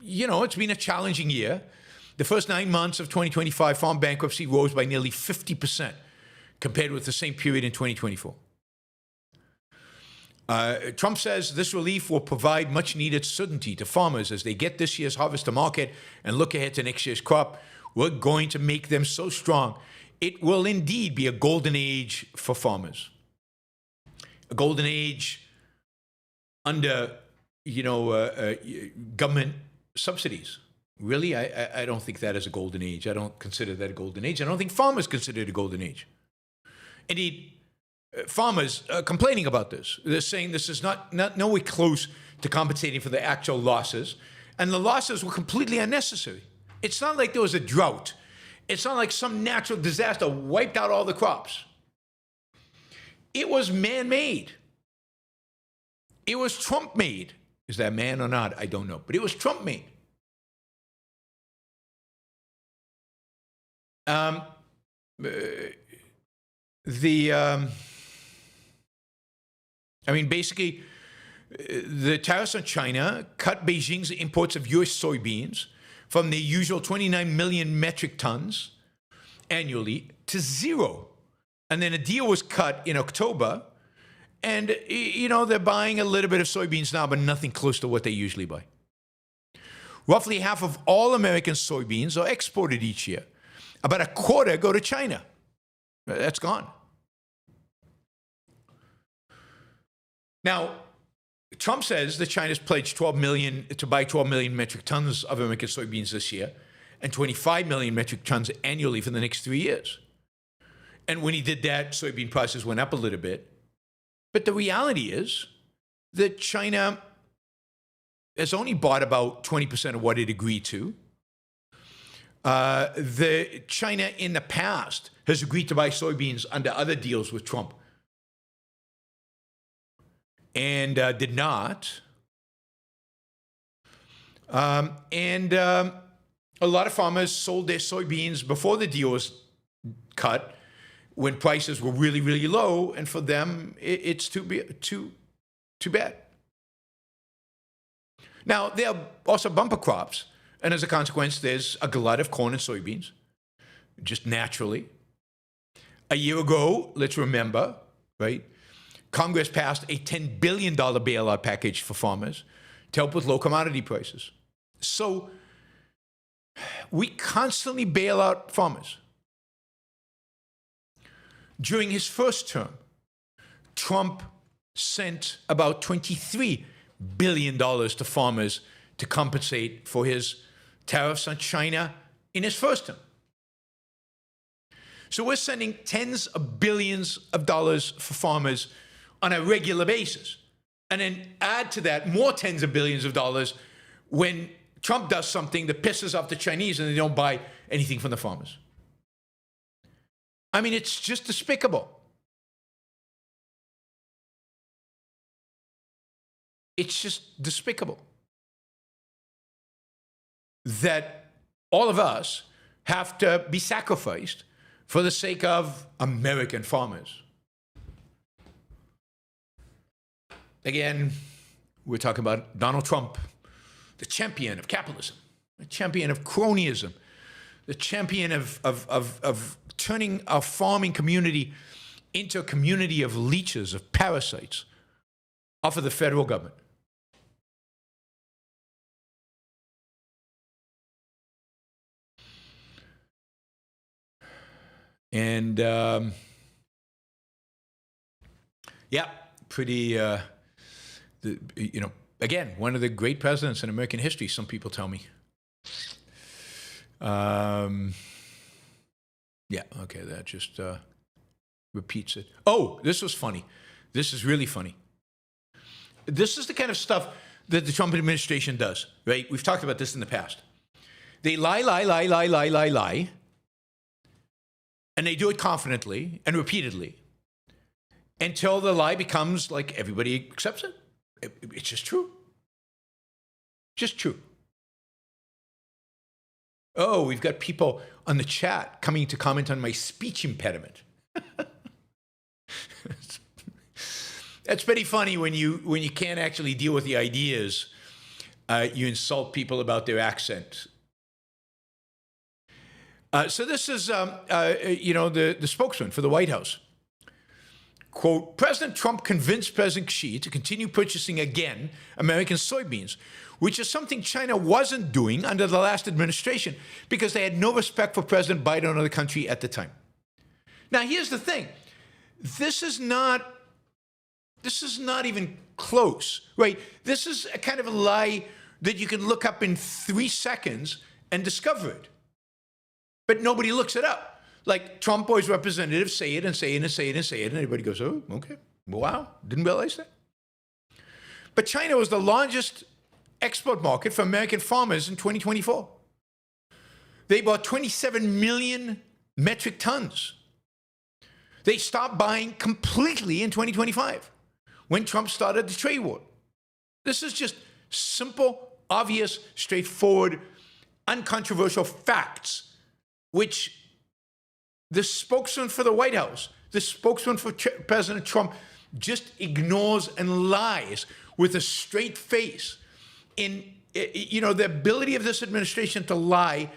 it's been a challenging year. The first 9 months of 2025, farm bankruptcy rose by nearly 50% compared with the same period in 2024. Trump says this relief will provide much needed certainty to farmers as they get this year's harvest to market and look ahead to next year's crop. We're going to make them so strong. It will indeed be a golden age for farmers. A golden age under, government subsidies. Really? I don't think that is a golden age. I don't consider that a golden age. I don't think farmers consider it a golden age. Indeed, farmers are complaining about this. They're saying this is not nowhere close to compensating for the actual losses, and the losses were completely unnecessary. It's not like there was a drought. It's not like some natural disaster wiped out all the crops. It was man-made. It was Trump-made. Is that man or not? I don't know. But it was Trump-made. Basically, the tariffs on China cut Beijing's imports of U.S. soybeans from the usual 29 million metric tons annually to zero. And then a deal was cut in October, and, they're buying a little bit of soybeans now, but nothing close to what they usually buy. Roughly half of all American soybeans are exported each year. About a quarter go to China. That's gone. Now, Trump says that China's pledged to buy 12 million metric tons of American soybeans this year and 25 million metric tons annually for the next 3 years. And when he did that, soybean prices went up a little bit. But the reality is that China has only bought about 20% of what it agreed to. China in the past has agreed to buy soybeans under other deals with Trump and did not. A lot of farmers sold their soybeans before the deal was cut when prices were really, really low, and for them, it's too bad. Now, there are also bumper crops. And as a consequence, there's a glut of corn and soybeans, just naturally. A year ago, let's remember, right? Congress passed a $10 billion bailout package for farmers to help with low commodity prices. So we constantly bail out farmers. During his first term, Trump sent about $23 billion to farmers to compensate for his tariffs on China in his first term. So we're sending tens of billions of dollars for farmers on a regular basis. And then add to that more tens of billions of dollars when Trump does something that pisses off the Chinese and they don't buy anything from the farmers. It's just despicable. It's just despicable. that all of us have to be sacrificed for the sake of American farmers. Again, we're talking about Donald Trump, the champion of capitalism, the champion of cronyism, the champion of turning our farming community into a community of leeches, of parasites, off of the federal government. And yeah, pretty, again, one of the great presidents in American history, some people tell me. Yeah, okay, that just repeats it. Oh, this was funny. This is really funny. This is the kind of stuff that the Trump administration does, right? We've talked about this in the past. They lie, and they do it confidently and repeatedly until the lie becomes like everybody accepts it. It's just true. Just true. Oh, we've got people on the chat coming to comment on my speech impediment. That's pretty funny when you can't actually deal with the ideas. You insult people about their accent. So this is, the spokesman for the White House. Quote, President Trump convinced President Xi to continue purchasing again American soybeans, which is something China wasn't doing under the last administration because they had no respect for President Biden or the country at the time. Now, here's the thing. This is not even close, right? This is a kind of a lie that you can look up in 3 seconds and discover it. But nobody looks it up. Like Trump or his representatives say it and say it and say it and say it, and everybody goes, oh, okay, wow, didn't realize that. But China was the largest export market for American farmers in 2024. They bought 27 million metric tons. They stopped buying completely in 2025 when Trump started the trade war. This is just simple, obvious, straightforward, uncontroversial facts, which the spokesman for the White House, the spokesman for President Trump, just ignores and lies with a straight face. The ability of this administration to lie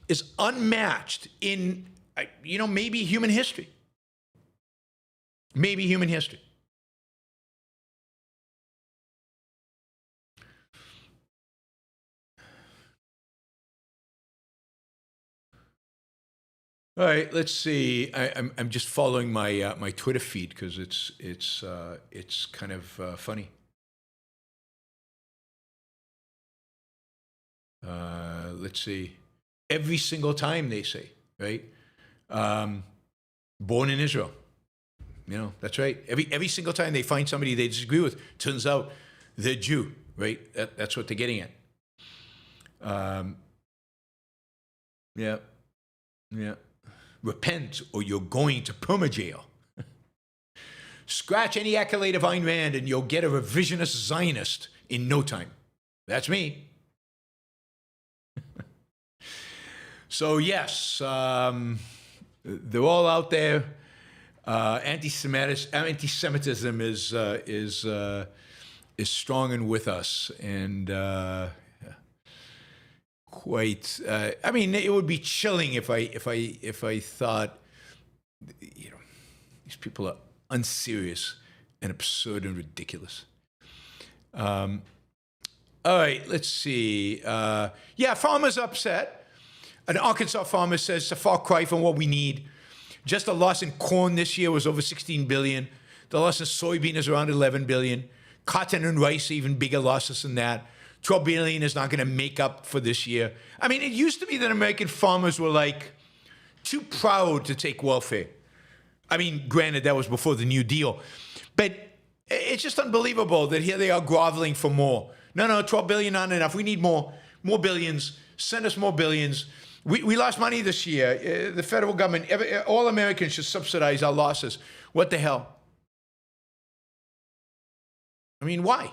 is unmatched in, maybe human history. Maybe human history. All right, let's see. I'm just following my my Twitter feed because it's kind of funny. Let's see. Every single time they say, right? Born in Israel. That's right. Every single time they find somebody they disagree with, turns out they're Jew, right? That's what they're getting at. Yeah. Repent or you're going to perma-jail. Scratch any accolade of Ayn Rand and you'll get a revisionist Zionist in no time. That's me. So yes, they're all out there. Anti-Semitism is strong and with us, and quite. It would be chilling if I thought, these people are unserious and absurd and ridiculous. All right, let's see. Farmers upset. An Arkansas farmer says it's a far cry from what we need. Just the loss in corn this year was over 16 billion. The loss in soybean is around 11 billion. Cotton and rice, even bigger losses than that. 12 billion is not going to make up for this year. It used to be that American farmers were too proud to take welfare. Granted, that was before the New Deal. But it's just unbelievable that here they are groveling for more. No, 12 billion not enough. We need more billions. Send us more billions. We lost money this year. The federal government, all Americans should subsidize our losses. What the hell? Why?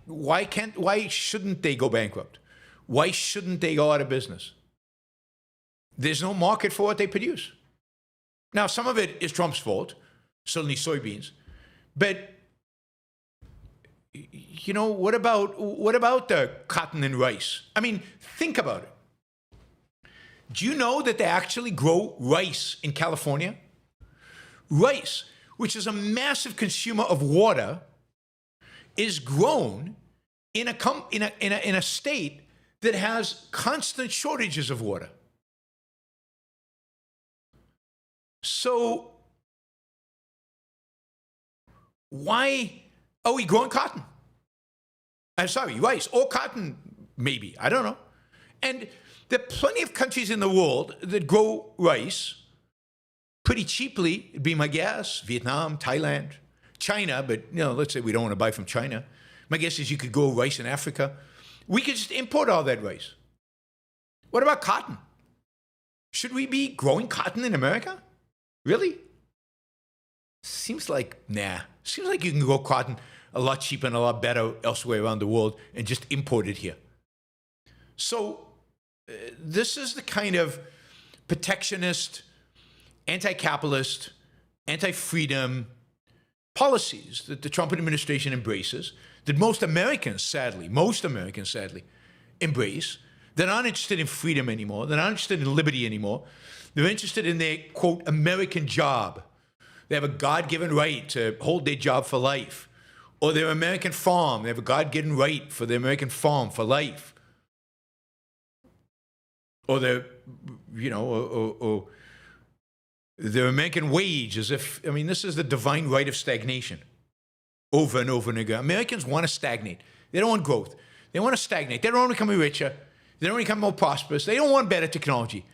Why shouldn't they go bankrupt? Why shouldn't they go out of business? There's no market for what they produce. Now, some of it is Trump's fault, certainly soybeans. But, you know, what about the cotton and rice? I mean, think about it. Do you know that they actually grow rice in California? Rice, which is a massive consumer of water, is grown in a state that has constant shortages of water. So why are we growing cotton? I'm sorry, rice or cotton, maybe. I don't know. And there are plenty of countries in the world that grow rice pretty cheaply, it'd be my guess. Vietnam, Thailand, China, but you know, let's say we don't want to buy from China. My guess is you could grow rice in Africa. We could just import all that rice. What about cotton? Should we be growing cotton in America? Really? Seems like, nah. Seems like you can grow cotton a lot cheaper and a lot better elsewhere around the world and just import it here. So this is the kind of protectionist, anti-capitalist, anti-freedom policies that the Trump administration embraces, that most Americans, sadly, embrace. They're not interested in freedom anymore. They're not interested in liberty anymore. They're interested in their, quote, American job. They have a God-given right to hold their job for life. Or their American farm. They have a God-given right for their American farm for life. Or their, you know, or their American wage, as if, I mean, this is the divine right of stagnation. Over and over and again. Americans want to stagnate. They don't want growth. They want to stagnate. They don't want to become richer. They don't want to become more prosperous. They don't want better technology.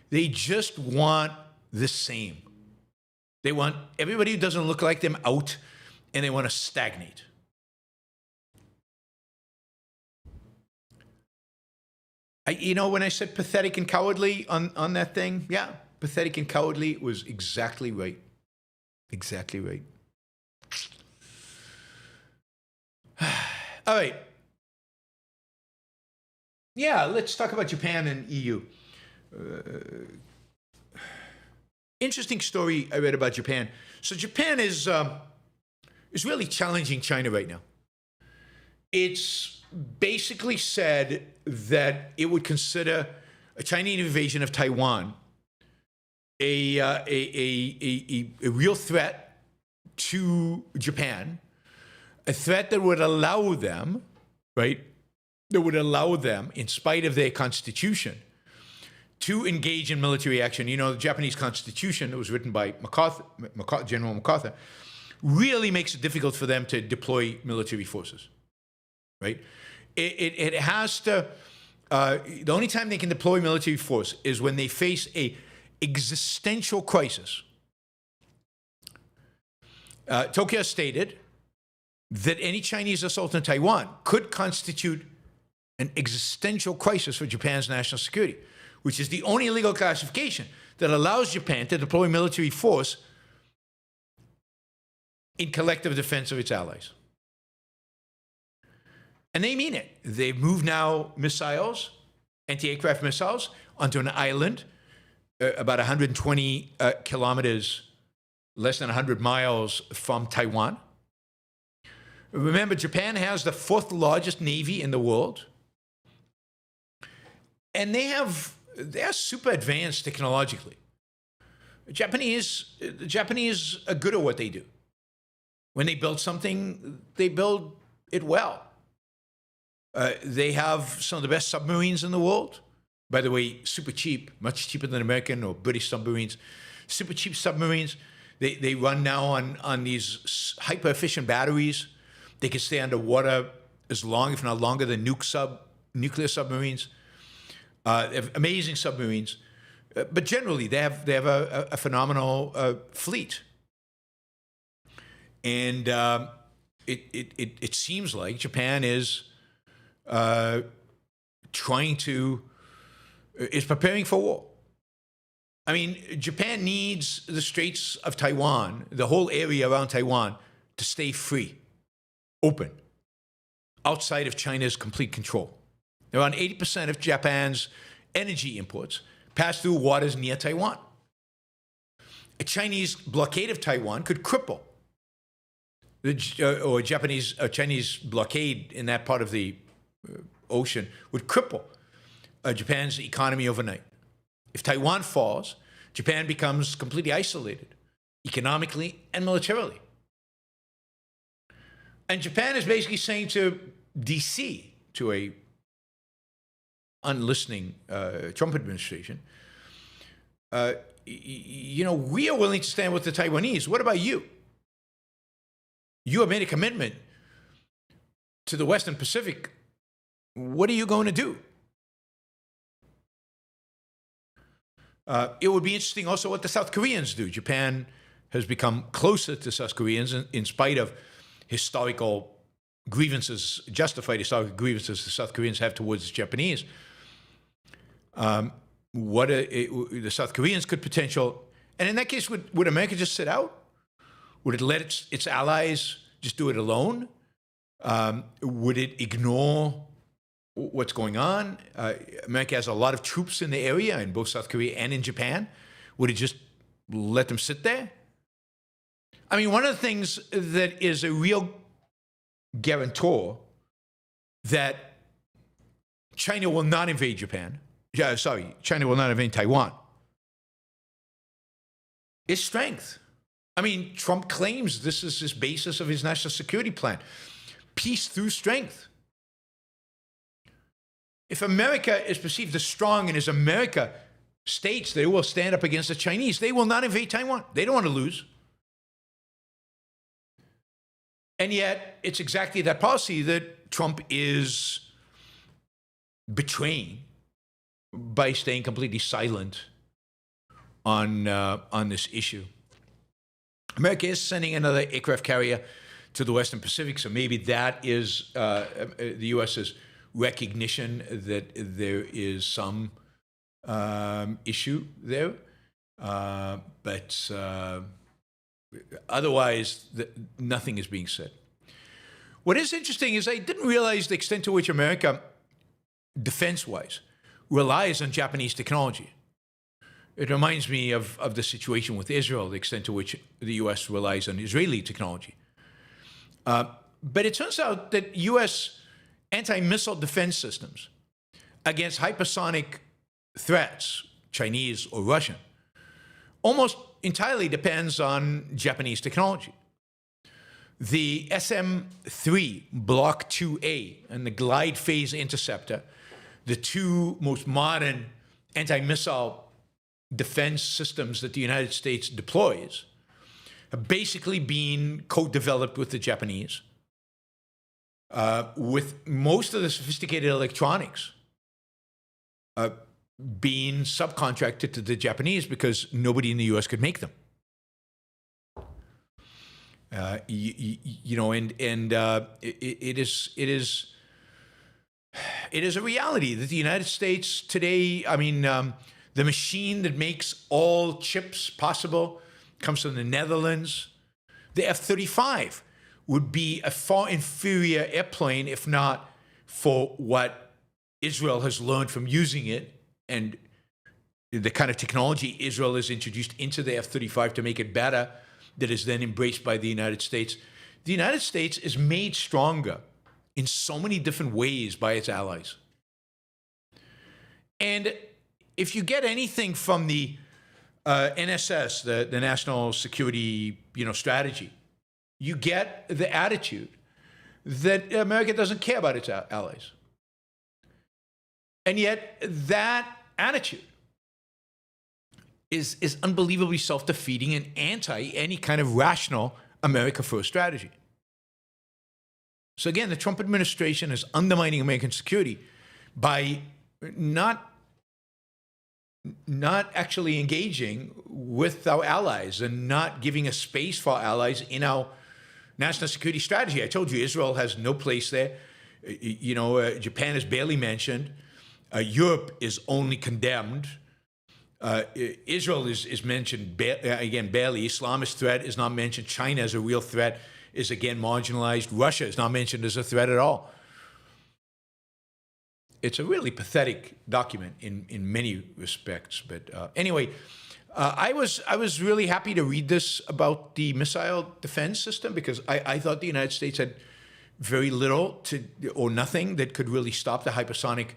They just want the same. They want everybody who doesn't look like them out, and they want to stagnate. You know, when I said pathetic and cowardly on that thing, yeah, pathetic and cowardly was exactly right. Exactly right. All right. Yeah, let's talk about Japan and EU. Interesting story I read about Japan. So Japan is really challenging China right now. It's basically said that it would consider a Chinese invasion of Taiwan a real threat to Japan, a threat that would allow them, right, that would allow them, in spite of their constitution, to engage in military action. You know, the Japanese constitution that was written by General MacArthur really makes it difficult for them to deploy military forces, right? It has to, the only time they can deploy military force is when they face a existential crisis. Tokyo stated that any Chinese assault on Taiwan could constitute an existential crisis for Japan's national security, which is the only legal classification that allows Japan to deploy military force in collective defense of its allies. And they mean it. They've moved now missiles, anti-aircraft missiles, onto an island about 120 kilometers, less than 100 miles from Taiwan. Remember, Japan has the fourth largest navy in the world. And they're super advanced technologically. The Japanese are good at what they do. When they build something, they build it well. They have some of the best submarines in the world. By the way, super cheap, much cheaper than American or British submarines. Super cheap submarines. They run now on these hyper-efficient batteries. They can stay underwater as long, if not longer, than nuclear submarines. They have amazing submarines. But generally, they have a phenomenal fleet. And it seems like Japan is preparing for war. I mean, Japan needs the Straits of Taiwan, the whole area around Taiwan, to stay free, open, outside of China's complete control. Around 80% of Japan's energy imports pass through waters near Taiwan. A Chinese blockade of Taiwan could cripple or Chinese blockade in that part of the ocean would cripple Japan's economy overnight. If Taiwan falls, Japan becomes completely isolated, economically and militarily. And Japan is basically saying to DC, to a unlistening Trump administration, we are willing to stand with the Taiwanese. What about you? You have made a commitment to the Western Pacific. What are you going to do? It would be interesting also what the South Koreans do. Japan has become closer to South Koreans in spite of historical grievances, justified historical grievances the South Koreans have towards the Japanese. The South Koreans could potential, and in that case, would America just sit out? Would it let its allies just do it alone? Would it ignore what's going on? America has a lot of troops in the area, in both South Korea and in Japan. Would it just let them sit there? I mean, one of the things that is a real guarantor that China will not invade China will not invade Taiwan is strength. I mean, Trump claims this is his basis of his national security plan. Peace through strength. If America is perceived as strong and as America states they will stand up against the Chinese, they will not invade Taiwan. They don't want to lose. And yet, it's exactly that policy that Trump is betraying by staying completely silent on this issue. America is sending another aircraft carrier to the Western Pacific, so maybe that is the U.S.'s recognition that there is some issue there. But otherwise, nothing is being said. What is interesting is I didn't realize the extent to which America, defense-wise, relies on Japanese technology. It reminds me of the situation with Israel, the extent to which the U.S. relies on Israeli technology. But it turns out that U.S. anti-missile defense systems against hypersonic threats, Chinese or Russian, almost entirely depends on Japanese technology. The SM-3 Block 2A and the Glide Phase Interceptor, the two most modern anti-missile defense systems that the United States deploys, have basically been co-developed with the Japanese, with most of the sophisticated electronics being subcontracted to the Japanese because nobody in the U.S. could make them. It is a reality that the United States today, the machine that makes all chips possible comes from the Netherlands. The F-35 would be a far inferior airplane if not for what Israel has learned from using it and the kind of technology Israel has introduced into the F-35 to make it better, that is then embraced by the United States. The United States is made stronger in so many different ways by its allies. And if you get anything from the NSS, the National Security Strategy, you get the attitude that America doesn't care about its allies. And yet that attitude is unbelievably self-defeating and anti any kind of rational America First strategy. So again, the Trump administration is undermining American security by not actually engaging with our allies and not giving a space for our allies in our national security strategy. I told you Israel has no place there. Japan is barely mentioned. Europe is only condemned. Israel is mentioned, again, barely. Islamist threat is not mentioned. China as a real threat is again marginalized. Russia is not mentioned as a threat at all. it's a really pathetic document in many respects. But anyway, I was really happy to read this about the missile defense system, because I thought the United States had very little or nothing that could really stop the hypersonic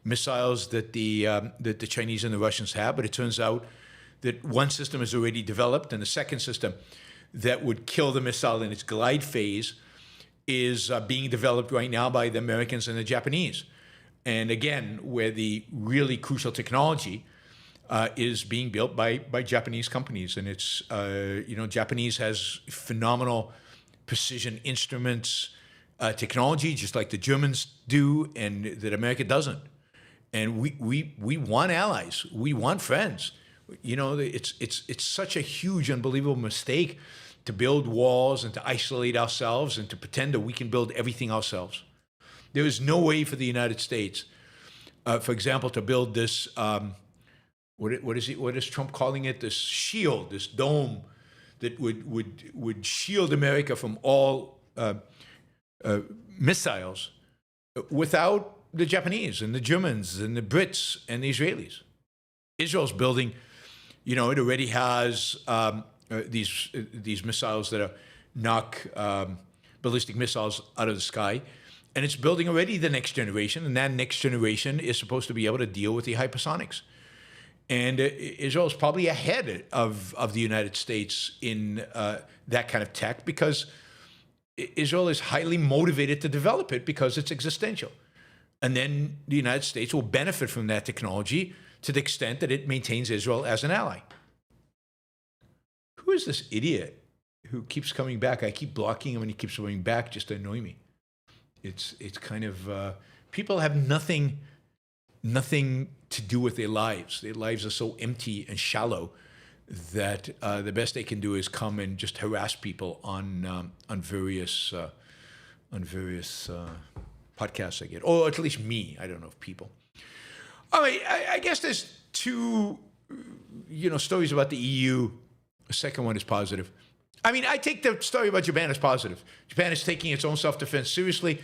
missiles that the Chinese and the Russians have. But it turns out that one system is already developed, and the second system that would kill the missile in its glide phase is being developed right now by the Americans and the Japanese. And again, where the really crucial technology is being built by Japanese companies. And it's, Japanese has phenomenal precision instruments technology, just like the Germans do, and that America doesn't. And we want allies. We want friends. It's such a huge, unbelievable mistake to build walls and to isolate ourselves and to pretend that we can build everything ourselves. There is no way for the United States, for example, to build this, what is Trump calling it? This shield, this dome that would shield America from all missiles without the Japanese and the Germans and the Brits and the Israelis. Israel's building, it already has these missiles that knock ballistic missiles out of the sky. And it's building already the next generation. And that next generation is supposed to be able to deal with the hypersonics. And Israel is probably ahead of the United States in that kind of tech, because Israel is highly motivated to develop it because it's existential. And then the United States will benefit from that technology to the extent that it maintains Israel as an ally. Who is this idiot who keeps coming back? I keep blocking him and he keeps coming back just to annoy me. It's kind of, people have nothing to do with their lives. Their lives are so empty and shallow that the best they can do is come and just harass people on various podcasts I get, or at least me. I don't know if people. All right, I guess there's two, stories about the EU. The second one is positive. I mean, I take the story about Japan as positive. Japan is taking its own self-defense seriously.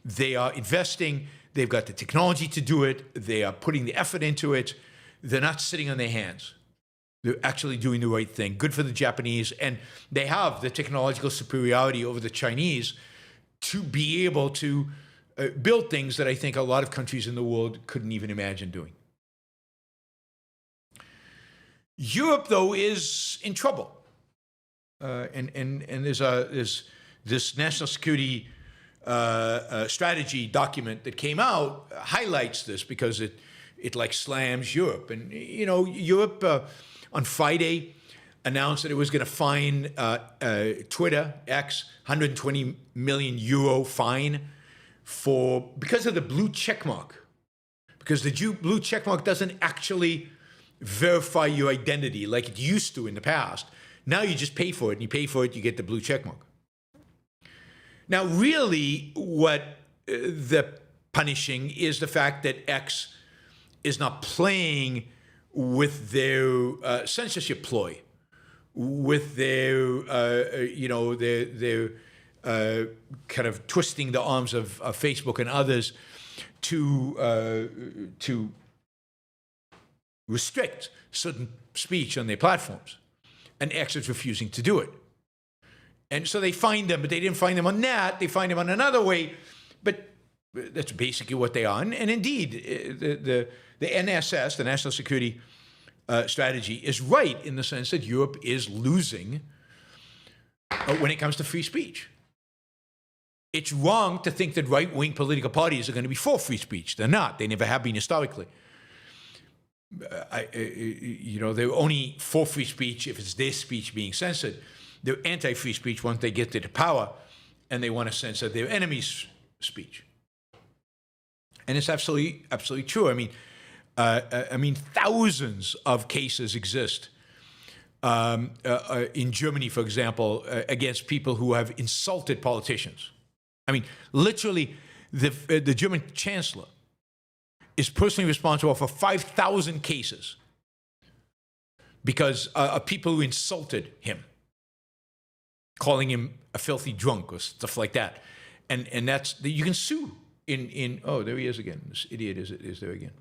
They are investing. They've got the technology to do it. They are putting the effort into it. They're not sitting on their hands. They're actually doing the right thing. Good for the Japanese. And they have the technological superiority over the Chinese to be able to build things that I think a lot of countries in the world couldn't even imagine doing. Europe, though, is in trouble. And there's this national security strategy document that came out highlights this, because it like slams Europe. And, Europe on Friday announced that it was going to fine Twitter, X, 120 million euro fine because of the blue checkmark. Because the blue checkmark doesn't actually verify your identity like it used to in the past. Now you just pay for it, and you pay for it, you get the blue checkmark. Now, really, what the punishing is the fact that X is not playing with their censorship ploy, with their, their kind of twisting the arms of Facebook and others to restrict certain speech on their platforms. And X is refusing to do it. And so they find them, but they didn't find them on that. They find them on another way. But that's basically what they are. And indeed, the NSS, the National Security Strategy, is right in the sense that Europe is losing when it comes to free speech. It's wrong to think that right-wing political parties are going to be for free speech. They're not. They never have been historically. They're only for free speech if it's their speech being censored. They're anti-free speech once they get to the power and they want to censor their enemies' speech. And it's absolutely true. I mean, thousands of cases exist in Germany, for example, against people who have insulted politicians. I mean, literally, the German chancellor is personally responsible for 5,000 cases because of people who insulted him, calling him a filthy drunk or stuff like that. And that's, you can sue oh, there he is again. This idiot is there again.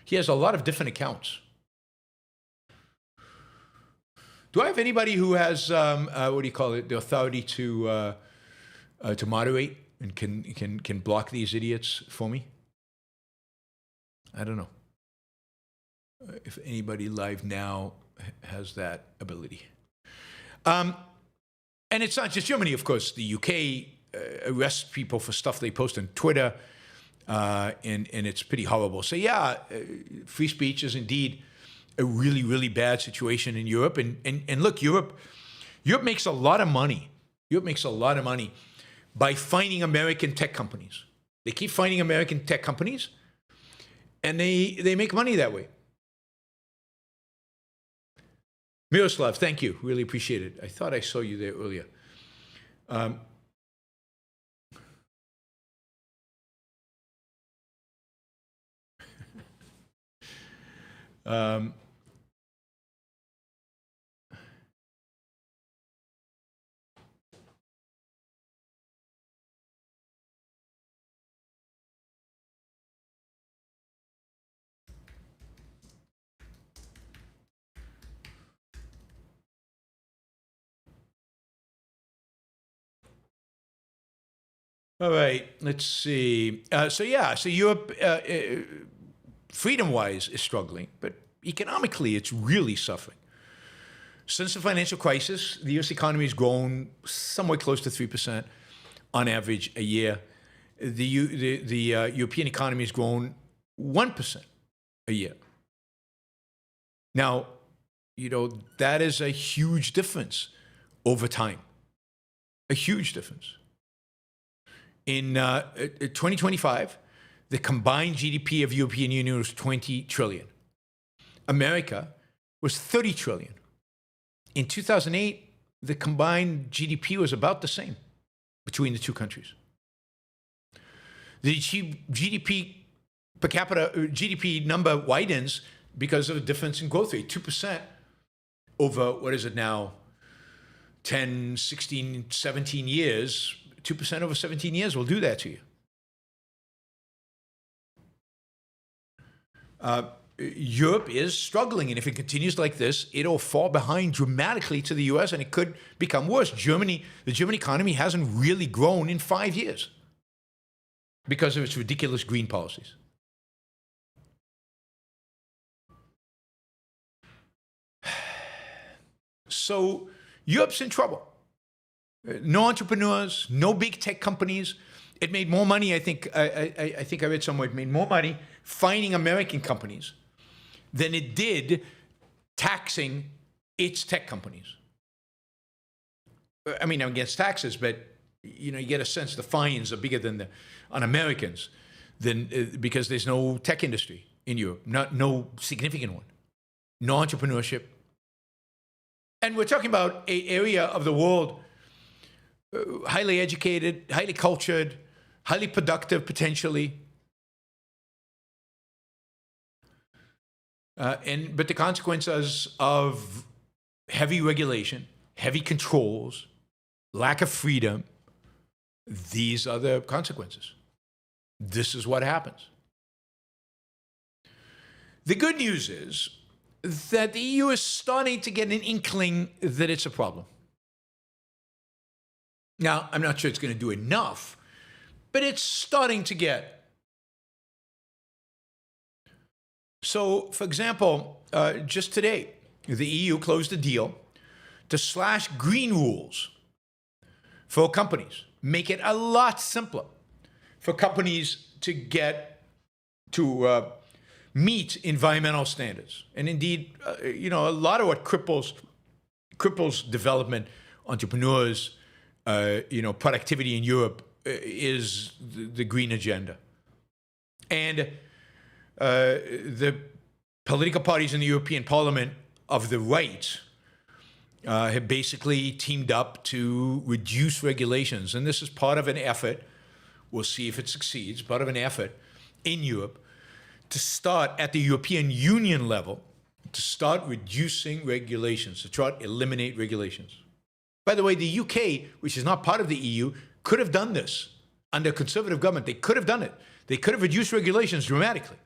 He has a lot of different accounts. Do I have anybody who has what do you call it? The authority to moderate and can block these idiots for me? I don't know if anybody live now has that ability. And it's not just Germany, of course. The UK arrests people for stuff they post on Twitter, and it's pretty horrible. So yeah, free speech is indeed a really, really bad situation in Europe. And look, Europe makes a lot of money. Europe makes a lot of money by finding American tech companies. They keep finding American tech companies, and they make money that way. Miroslav, thank you. Really appreciate it. I thought I saw you there earlier. All right, let's see. So Europe, freedom-wise, is struggling, but economically, it's really suffering. Since the financial crisis, the U.S. economy has grown somewhere close to 3% on average a year. The European economy has grown 1% a year. Now, that is a huge difference over time. A huge difference. In 2025, the combined GDP of European Union was 20 trillion. America was 30 trillion. In 2008, the combined GDP was about the same between the two countries. The GDP per capita, GDP number widens because of a difference in growth rate, 2% over, what is it now, 10, 16, 17 years. 2% over 17 years will do that to you. Europe is struggling, and if it continues like this, it'll fall behind dramatically to the US, and it could become worse. The German economy hasn't really grown in 5 years because of its ridiculous green policies. So Europe's in trouble. No entrepreneurs, no big tech companies. It made more money, I think I read somewhere, it made more money finding American companies than it did taxing its tech companies. I mean, I'm against taxes, but you get a sense the fines are bigger on Americans because there's no tech industry in Europe, no significant one, no entrepreneurship. And we're talking about an area of the world highly educated, highly cultured, highly productive potentially. But the consequences of heavy regulation, heavy controls, lack of freedom, these are the consequences. This is what happens. The good news is that the EU is starting to get an inkling that it's a problem. Now, I'm not sure it's going to do enough, but it's starting to get. So, for example, just today, the EU closed a deal to slash green rules for companies, make it a lot simpler for companies to get to meet environmental standards. And indeed, a lot of what cripples development, entrepreneurs, productivity in Europe is the green agenda. And the political parties in the European Parliament of the right have basically teamed up to reduce regulations. And this is part of an effort, we'll see if it succeeds, part of an effort in Europe to start at the European Union level, to start reducing regulations, to try to eliminate regulations. By the way, the UK, which is not part of the EU, could have done this under conservative government, they could have done it. They could have reduced regulations dramatically.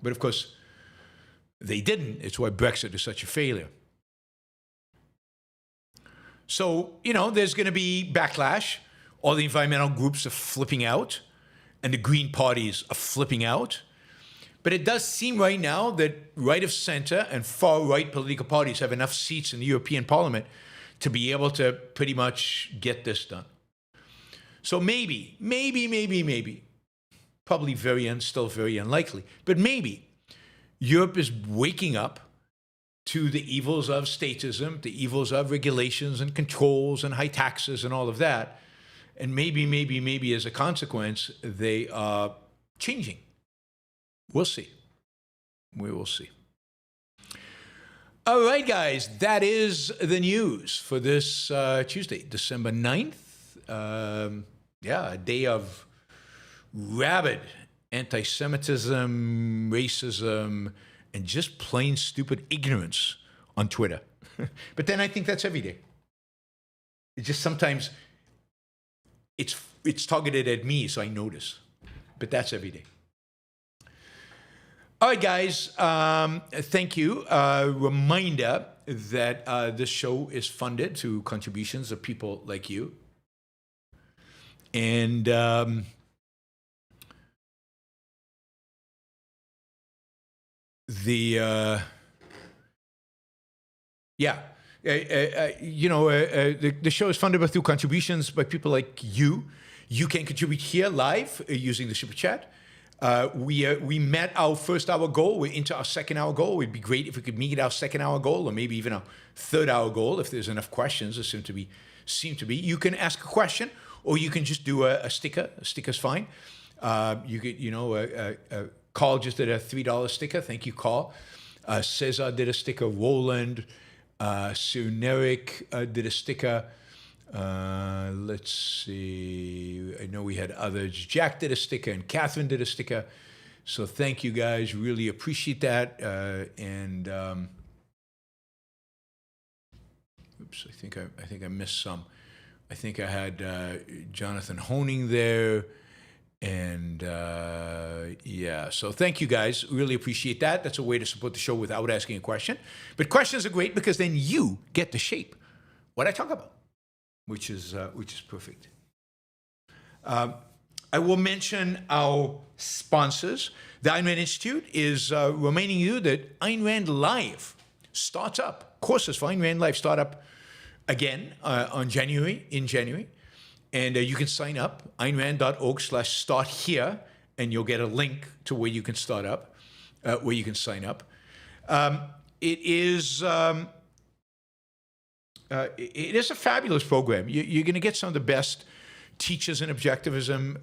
But of course, they didn't. It's why Brexit is such a failure. So, there's going to be backlash. All the environmental groups are flipping out, and the Green parties are flipping out. But it does seem right now that right of center and far right political parties have enough seats in the European Parliament to be able to pretty much get this done. So maybe, probably still very unlikely, but maybe Europe is waking up to the evils of statism, the evils of regulations and controls and high taxes and all of that. And maybe as a consequence, they are changing. We'll see. We will see. All right, guys, that is the news for this Tuesday, December 9th. A day of rabid anti-Semitism, racism, and just plain stupid ignorance on Twitter. But then I think that's every day. It just sometimes it's targeted at me, so I notice. But that's every day. All right, guys, thank you. Reminder that this show is funded through contributions of people like you. And the show is funded through contributions by people like you. You can contribute here live using the super chat. We met our first hour goal. We're into our second hour goal. It'd be great if we could meet our second hour goal, or maybe even our third hour goal if there's enough questions. There seem to be. You can ask a question, or you can just do a sticker. A sticker's fine. You could, Carl just did a $3 sticker. Thank you, Carl. Cesar did a sticker. Roland, Cerneric did a sticker. Let's see. I know we had others. Jack did a sticker, and Catherine did a sticker. So thank you, guys. Really appreciate that. Oops, I think I missed some. I think I had Jonathan Honing there. And so thank you, guys. Really appreciate that. That's a way to support the show without asking a question. But questions are great because then you get to shape what I talk about, which is perfect. I will mention our sponsors. The Ayn Rand Institute is reminding you that Ayn Rand Live starts up. Courses for Ayn Rand Live start up again in January. And you can sign up, aynrand.org/start here, and you'll get a link to where you can start up, where you can sign up. It is a fabulous program. You're going to get some of the best teachers in objectivism,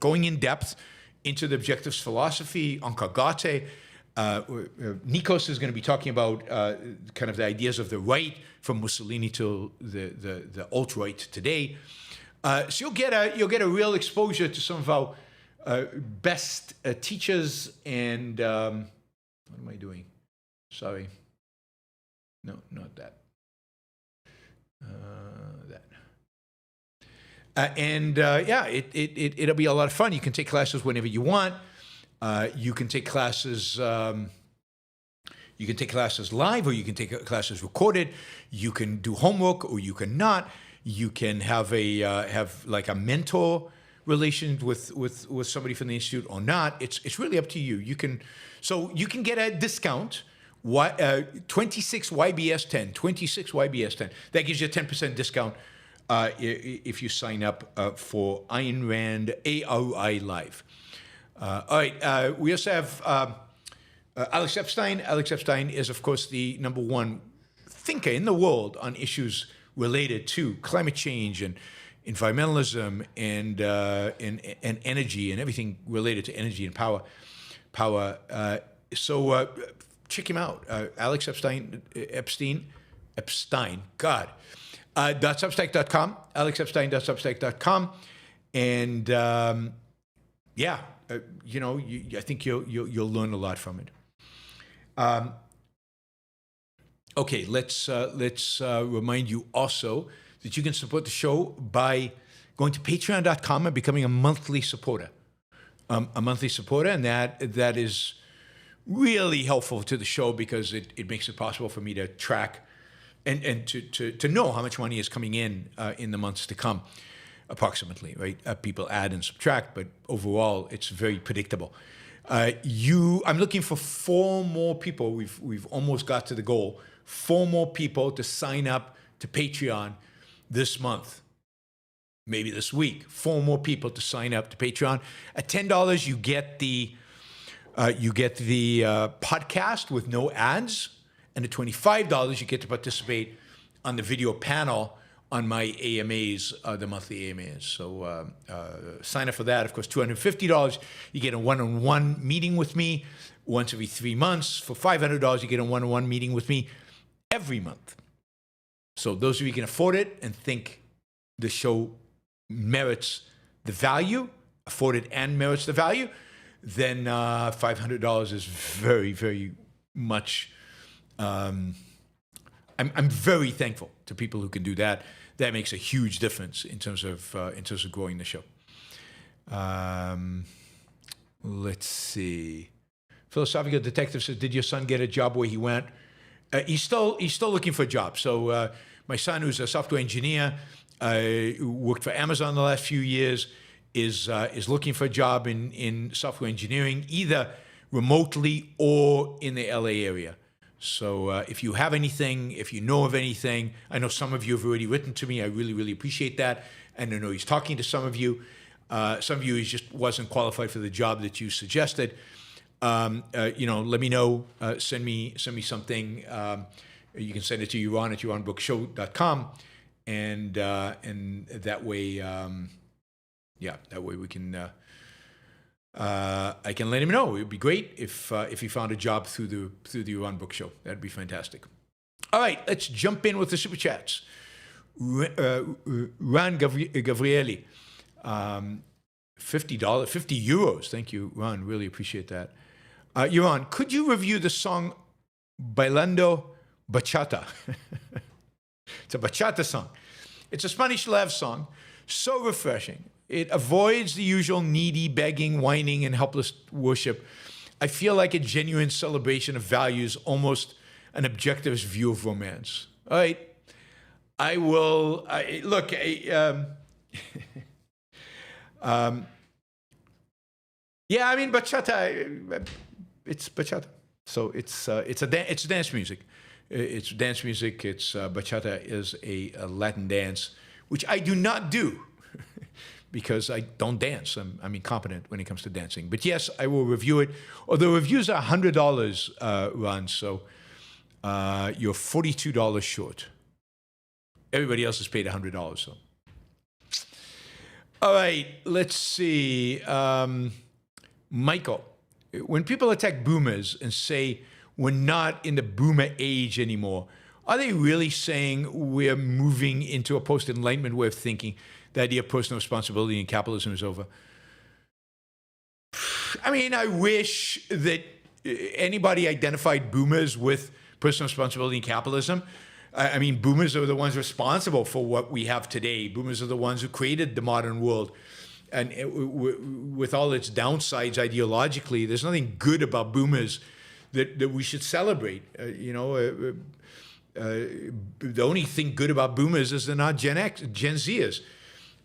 going in depth into the objectivist philosophy, Ankargate. Nikos is going to be talking about kind of the ideas of the right from Mussolini to the alt-right today. So you'll get a real exposure to some of our best teachers. And what am I doing? Sorry, no, not that. It'll be a lot of fun. You can take classes whenever you want. You can take classes. You can take classes live, or you can take classes recorded. You can do homework, or you can not. You can have a mentor relation with somebody from the institute or not. It's really up to you. You can get a discount. 26 YBS 10. 26 YBS 10. That gives you a 10% discount if you sign up for Ayn Rand ARI Live. All right. We also have Alex Epstein. Alex Epstein is, of course, the #1 thinker in the world on issues related to climate change and environmentalism and energy and everything related to energy and power. So check him out. Alex Epstein. God. .substack.com. AlexEpstein.substack.com. And I think you'll learn a lot from it. Okay, let's remind you also that you can support the show by going to patreon.com and becoming a monthly supporter. And that is really helpful to the show because it makes it possible for me to track and to know how much money is coming in the months to come, approximately, right? People add and subtract, but overall, it's very predictable. I'm looking for 4 more people. We've almost got to the goal. 4 more people to sign up to Patreon this month. Maybe this week. 4 more people to sign up to Patreon. At $10, you get the podcast with no ads, and at $25, you get to participate on the video panel on my AMAs, the monthly AMAs. So sign up for that. Of course, $250, you get a one-on-one meeting with me once every 3 months. For $500, you get a one-on-one meeting with me every month. So those of you who can afford it and think the show merits the value, afford it and merits the value, then $500 is very, very much. I'm very thankful to people who can do that. That makes a huge difference in terms of growing the show. Let's see. Philosophical Detective says, "Did your son get a job where he went?" He's still looking for a job. So my son, who's a software engineer, who worked for Amazon the last few years, is looking for a job in software engineering, either remotely or in the LA area. So if you have anything, if you know of anything, I know some of you have already written to me. I really, really appreciate that. And I know he's talking to some of you. Some of you, he just wasn't qualified for the job that you suggested. Let me know. Send me something. You can send it to Yaron at yaronbrookshow.com, and that way, that way we can. I can let him know. It would be great if he found a job through the Yaron Brook Show. That'd be fantastic. All right, let's jump in with the super chats. Ron Gavrieli, €50. Thank you, Ron. Really appreciate that. Yaron, could you review the song Bailando Bachata? It's a bachata song. It's a Spanish love song. So refreshing. It avoids the usual needy, begging, whining, and helpless worship. I feel like a genuine celebration of values, almost an objectivist view of romance. All right. I will... look, yeah, I mean, bachata, it's bachata. So it's dance music. It's dance music. Bachata is a Latin dance, which I do not do. Because I don't dance. I'm incompetent when it comes to dancing. But yes, I will review it. Although reviews are $100, Ron, so you're $42 short. Everybody else has paid $100, so. All right, let's see. Michael, when people attack boomers and say we're not in the boomer age anymore, are they really saying we're moving into a post-Enlightenment way of thinking? The idea of personal responsibility and capitalism is over. I mean, I wish that anybody identified boomers with personal responsibility and capitalism. I mean, boomers are the ones responsible for what we have today. Boomers are the ones who created the modern world. And with all its downsides ideologically, there's nothing good about boomers that we should celebrate. The only thing good about boomers is they're not Gen Zers.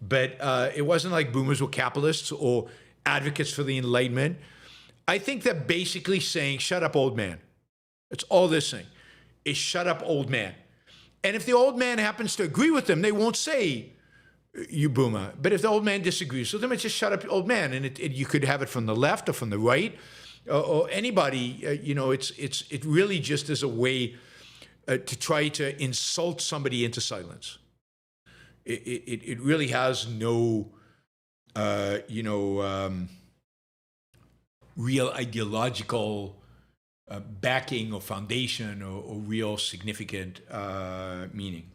But it wasn't like boomers were capitalists or advocates for the Enlightenment. I think they're basically saying, shut up, old man. That's all they're saying, is shut up, old man. And if the old man happens to agree with them, they won't say, you boomer. But if the old man disagrees with them, it's just shut up, old man. And you could have it from the left or from the right or anybody. It really just is a way to try to insult somebody into silence. It really has no, real ideological backing or foundation or real significant meaning.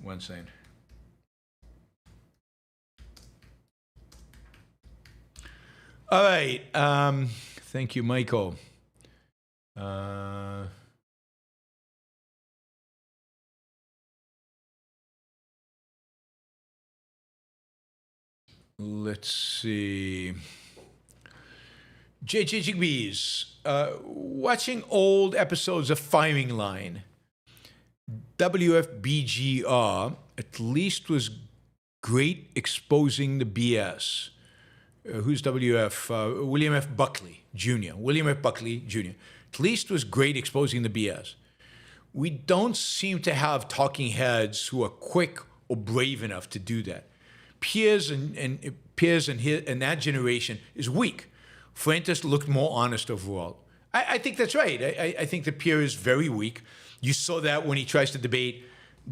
One second. All right. Thank you, Michael. Let's see. JJ Jigbees, watching old episodes of Firing Line. WFBjr at least was great exposing the BS. Who's WF? William F. Buckley Jr. William F. Buckley Jr. At least was great exposing the BS. We don't seem to have talking heads who are quick or brave enough to do that. Piers and that generation is weak. Fuentes looked more honest overall. I think that's right. I think that Piers is very weak. You saw that when he tries to debate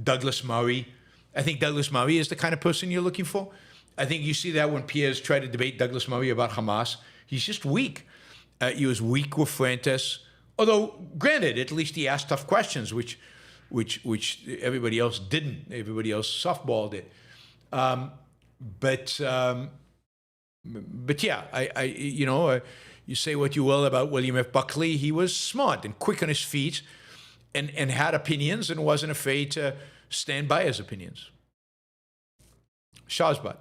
Douglas Murray. I think Douglas Murray is the kind of person you're looking for. I think you see that when Piers tried to debate Douglas Murray about Hamas. He's just weak. He was weak with Fuentes. Although, granted, at least he asked tough questions, which everybody else didn't. Everybody else softballed it. But yeah, you say what you will about William F. Buckley. He was smart and quick on his feet, and had opinions and wasn't afraid to stand by his opinions. Shazbot.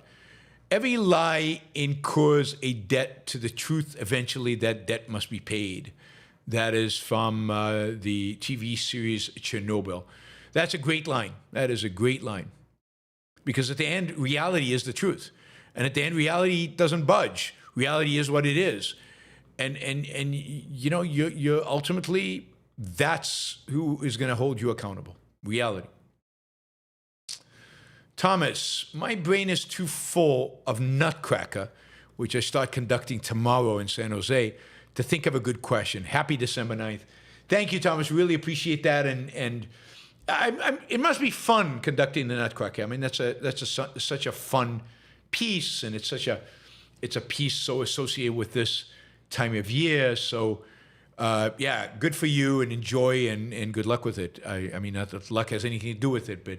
Every lie incurs a debt to the truth. Eventually, that debt must be paid. That is from the TV series Chernobyl. That's a great line. That is a great line. Because at the end, reality is the truth. And at the end, reality doesn't budge. Reality is what it is. And you're ultimately, that's who is going to hold you accountable. Reality. Thomas, my brain is too full of Nutcracker, which I start conducting tomorrow in San Jose, to think of a good question. Happy December 9th. Thank you, Thomas. Really appreciate that. And it must be fun conducting the Nutcracker. I mean, that's such a fun piece, and it's a piece so associated with this time of year. So, yeah, good for you, and enjoy, and good luck with it. I mean, not that luck has anything to do with it, but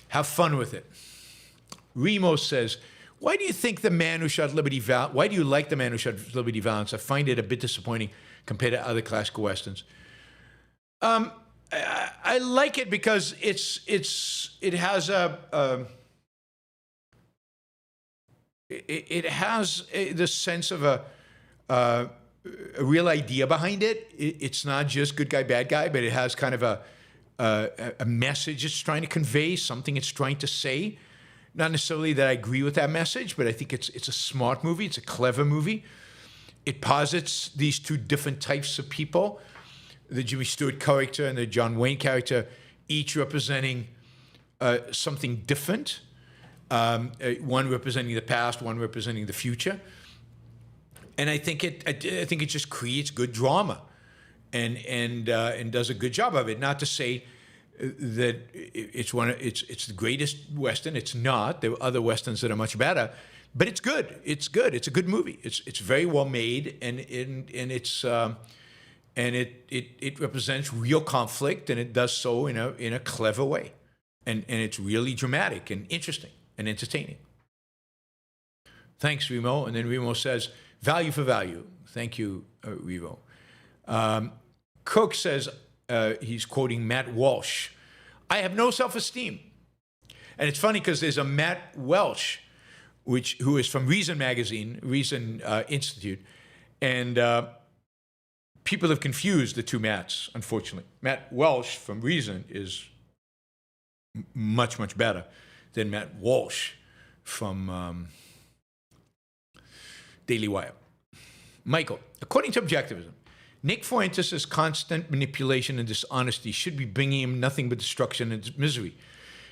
have fun with it. Remo says, why do you think the man who shot Liberty Valance, why do you like the man who shot Liberty Valance? I find it a bit disappointing compared to other classical Westerns. I like it because it has the sense of a real idea behind it. It's not just good guy, bad guy, but it has kind of a message it's trying to convey, something it's trying to say. Not necessarily that I agree with that message, but I think it's a smart movie. It's a clever movie. It posits these two different types of people, the Jimmy Stewart character and the John Wayne character, each representing something different. One representing the past, one representing the future. And I think it just creates good drama, and does a good job of it. Not to say that it's the greatest Western. It's not. There are other Westerns that are much better, but it's good. It's good. It's a good movie. It's very well made, and it represents real conflict, and it does so in a clever way, and it's really dramatic and interesting and entertaining. Thanks, Remo. And then Remo says, value for value. Thank you, Remo. Cook says, he's quoting Matt Walsh, I have no self-esteem. And it's funny because there's a Matt Walsh, who is from Reason Magazine, Reason Institute, and people have confused the two Matts, unfortunately. Matt Walsh from Reason is much, much better than Matt Walsh from Daily Wire. Michael, according to Objectivism, Nick Fuentes' constant manipulation and dishonesty should be bringing him nothing but destruction and misery.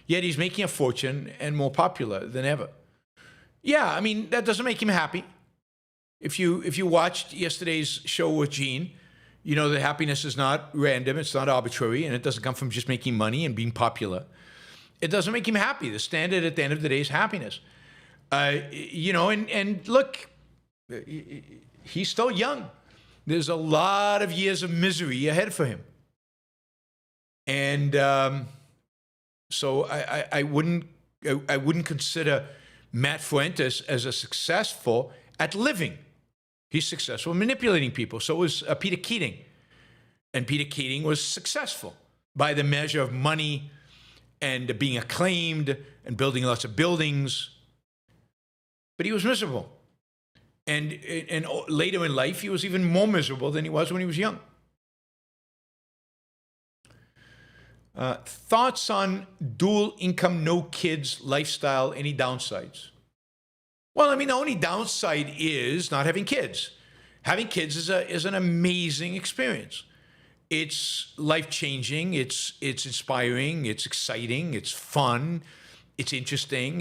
Yet he's making a fortune and more popular than ever. Yeah, I mean, that doesn't make him happy. If you watched yesterday's show with Gene, you know that happiness is not random, it's not arbitrary, and it doesn't come from just making money and being popular. It doesn't make him happy. The standard at the end of the day is happiness. And look, he's still young. There's a lot of years of misery ahead for him. And so I wouldn't consider Matt Fuentes as a successful at living. He's successful in manipulating people. So was Peter Keating. And Peter Keating was successful by the measure of money and being acclaimed and building lots of buildings. But he was miserable. And later in life, he was even more miserable than he was when he was young. Thoughts on dual income, no kids lifestyle, any downsides? Well, I mean, the only downside is not having kids. Having kids is an amazing experience. It's life-changing, it's inspiring, it's exciting, it's fun, it's interesting.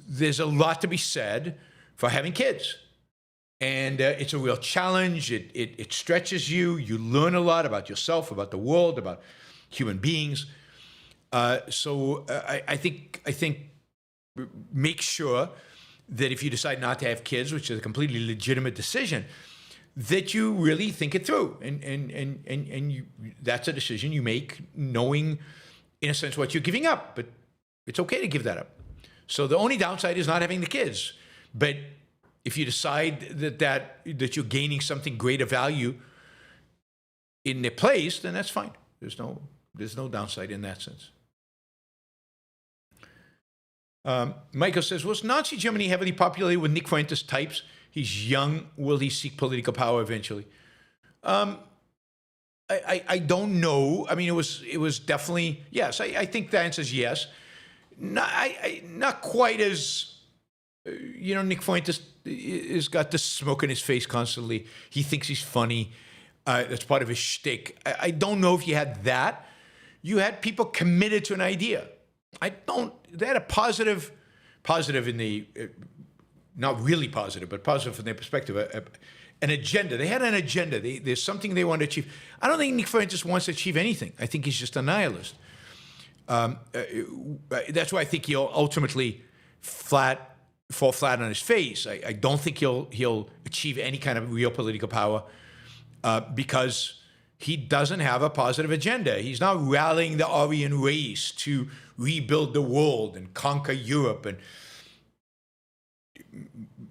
There's a lot to be said for having kids. And it's a real challenge. It stretches you. You learn a lot about yourself, about the world, about human beings. So I think make sure that if you decide not to have kids, which is a completely legitimate decision, that you really think it through. And that's a decision you make knowing, in a sense, what you're giving up. But it's okay to give that up. So the only downside is not having the kids. But if you decide that you're gaining something greater value in their place, then that's fine. There's no downside in that sense. Michael says, was Nazi Germany heavily populated with Nick Fuentes types? He's young. Will he seek political power eventually? I don't know. I mean, it was definitely yes. I think the answer is yes. Not quite as. Nick Fuentes has got this smoke in his face constantly. He thinks he's funny. That's part of his shtick. I don't know if you had that. You had people committed to an idea. They had a positive in the, not really positive, but positive from their perspective, an agenda. They had an agenda. There's something they want to achieve. I don't think Nick Fuentes wants to achieve anything. I think he's just a nihilist. That's why I think he'll ultimately fall flat on his face. I don't think he'll achieve any kind of real political power because he doesn't have a positive agenda. He's not rallying the Aryan race to rebuild the world and conquer Europe and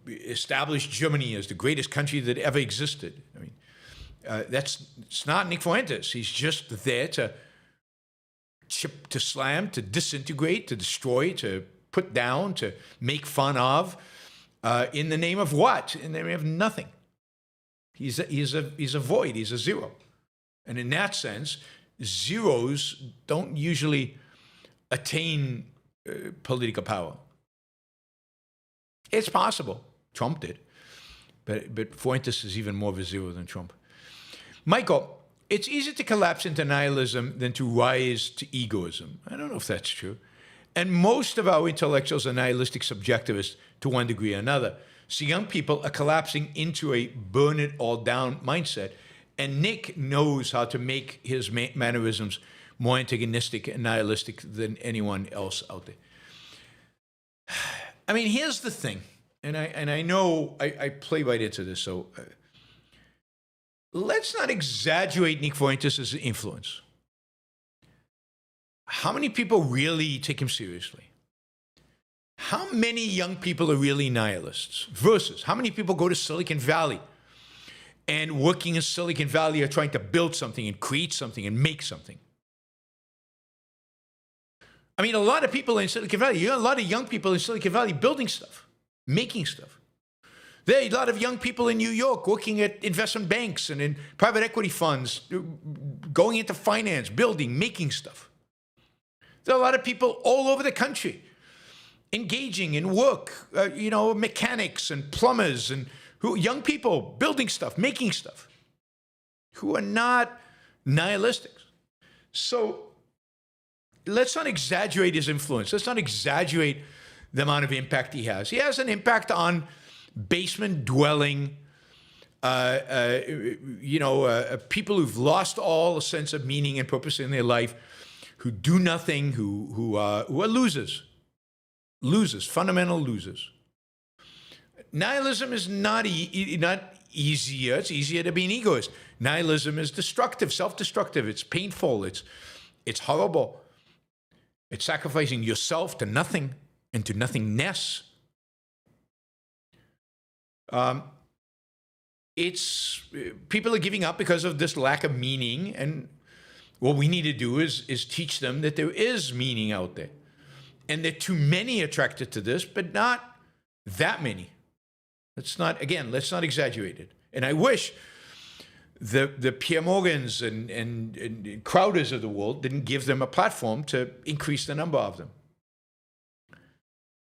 establish Germany as the greatest country that ever existed. I mean, it's not Nick Fuentes. He's just there to chip, to slam, to disintegrate, to destroy, to put down, to make fun of, in the name of what? In the name of nothing. He's a void. He's a zero. And in that sense, zeros don't usually attain political power. It's possible. Trump did. But Fuentes is even more of a zero than Trump. Michael, it's easier to collapse into nihilism than to rise to egoism. I don't know if that's true. And most of our intellectuals are nihilistic subjectivists to one degree or another. So young people are collapsing into a burn it all down mindset. And Nick knows how to make his mannerisms more antagonistic and nihilistic than anyone else out there. I mean, here's the thing. And I know I play right into this. So let's not exaggerate Nick Fuentes' influence. How many people really take him seriously? How many young people are really nihilists? Versus how many people go to Silicon Valley and working in Silicon Valley are trying to build something and create something and make something? I mean, a lot of people in Silicon Valley, you got a lot of young people in Silicon Valley building stuff, making stuff. There are a lot of young people in New York working at investment banks and in private equity funds, going into finance, building, making stuff. There are a lot of people all over the country engaging in work, mechanics and plumbers and young people building stuff, making stuff, who are not nihilistic. So let's not exaggerate his influence. Let's not exaggerate the amount of impact he has. He has an impact on basement-dwelling, people who've lost all sense of meaning and purpose in their life, who do nothing, who are losers, fundamental losers. Nihilism is not easier. It's easier to be an egoist. Nihilism is destructive, self-destructive. It's painful. It's horrible. It's sacrificing yourself to nothing and to nothingness. It's people are giving up because of this lack of meaning, and What we need to do is teach them that there is meaning out there. And there are too many attracted to this, but not that many. Let's not exaggerate it. And I wish the Piers Morgans and Crowders of the world didn't give them a platform to increase the number of them.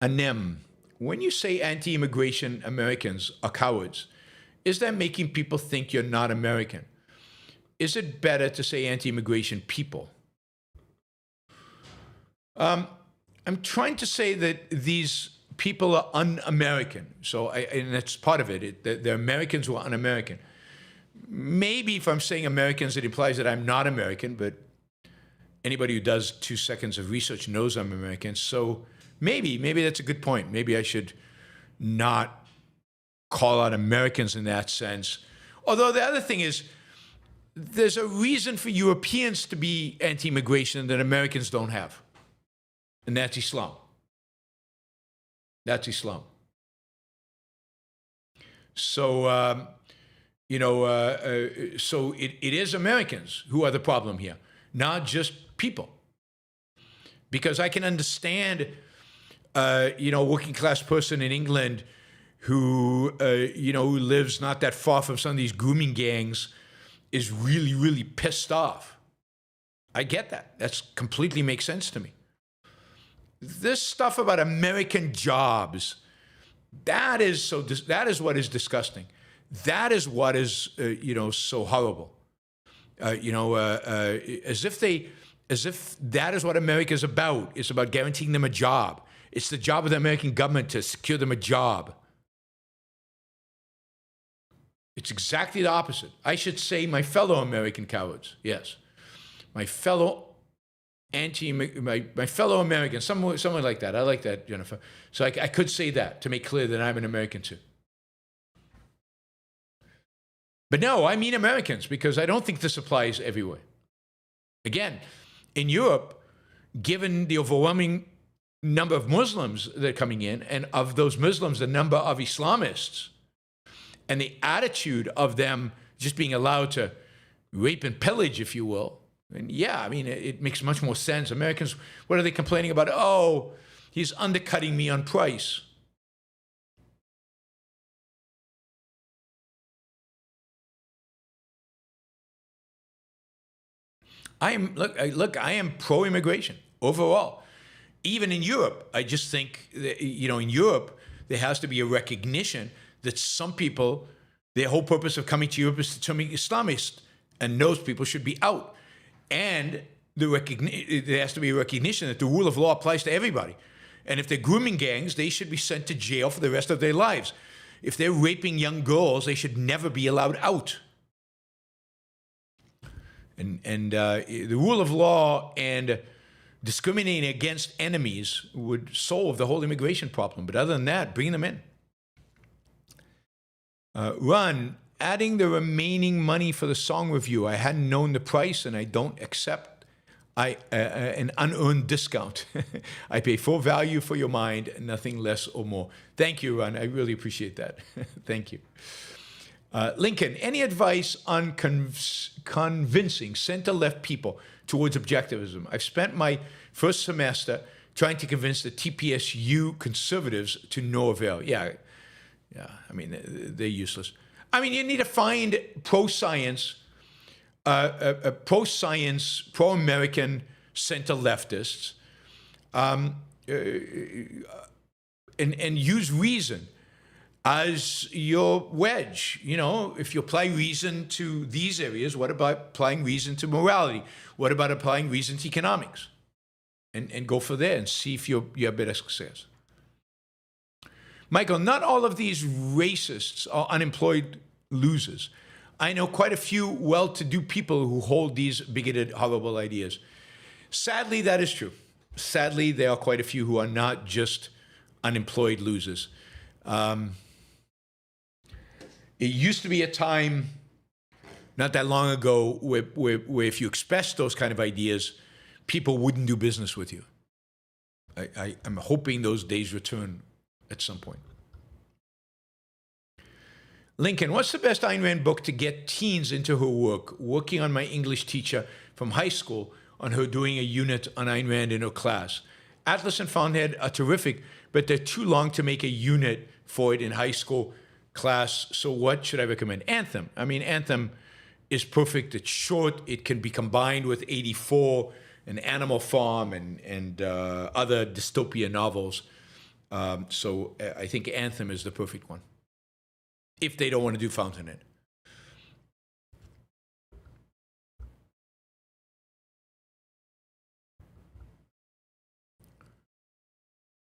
Anem, when you say anti-immigration Americans are cowards, is that making people think you're not American? Is it better to say anti-immigration people? I'm trying to say that these people are un-American. And that's part of it. They're Americans who are un-American. Maybe if I'm saying Americans, it implies that I'm not American, but anybody who does 2 seconds of research knows I'm American. So maybe that's a good point. Maybe I should not call out Americans in that sense. Although the other thing is, there's a reason for Europeans to be anti-immigration that Americans don't have. And that's Islam. That's Islam. So, so it is Americans who are the problem here, not just people. Because I can understand, a working class person in England who, who lives not that far from some of these grooming gangs is really, really pissed off. I get that. That's completely makes sense to me. This stuff about American jobs, that is what is disgusting. That is what is, so horrible. As if that is what America is about. It's about guaranteeing them a job. It's the job of the American government to secure them a job. It's exactly the opposite. I should say my fellow American cowards. Yes, my fellow my fellow Americans, someone like that. I like that, Jennifer. So I could say that to make clear that I'm an American too. But no, I mean Americans, because I don't think this applies everywhere. Again, in Europe, given the overwhelming number of Muslims that are coming in, and of those Muslims, the number of Islamists, and the attitude of them just being allowed to rape and pillage, if you will. And yeah, I mean, it makes much more sense. Americans, what are they complaining about? Oh, he's undercutting me on price. I am pro-immigration overall. Even in Europe, I just think that, in Europe, there has to be a recognition that some people, their whole purpose of coming to Europe is to turn Islamist, and those people should be out. And there has to be a recognition that the rule of law applies to everybody. And if they're grooming gangs, they should be sent to jail for the rest of their lives. If they're raping young girls, they should never be allowed out. And the rule of law and discriminating against enemies would solve the whole immigration problem. But other than that, bring them in. Run, adding the remaining money for the song review. I hadn't known the price, and I don't accept an unearned discount. I pay full value for your mind, nothing less or more. Thank you, Run. I really appreciate that. Thank you. Lincoln, any advice on convincing center-left people towards objectivism? I've spent my first semester trying to convince the TPSU conservatives to no avail. Yeah, I mean, they're useless. I mean, you need to find pro-science, pro-American center-leftists, and use reason as your wedge. If you apply reason to these areas, what about applying reason to morality? What about applying reason to economics? And go for there and see if you have better success. Michael, not all of these racists are unemployed losers. I know quite a few well-to-do people who hold these bigoted, horrible ideas. Sadly, that is true. Sadly, there are quite a few who are not just unemployed losers. It used to be a time, not that long ago, where if you expressed those kind of ideas, people wouldn't do business with you. I'm hoping those days return at some point. Lincoln, what's the best Ayn Rand book to get teens into her work? Working on my English teacher from high school on her doing a unit on Ayn Rand in her class. Atlas and Fountainhead are terrific, but they're too long to make a unit for it in high school class. So what should I recommend? Anthem. I mean, Anthem is perfect. It's short. It can be combined with 84 and Animal Farm and other dystopia novels. So I think Anthem is the perfect one, if they don't want to do Fountainhead.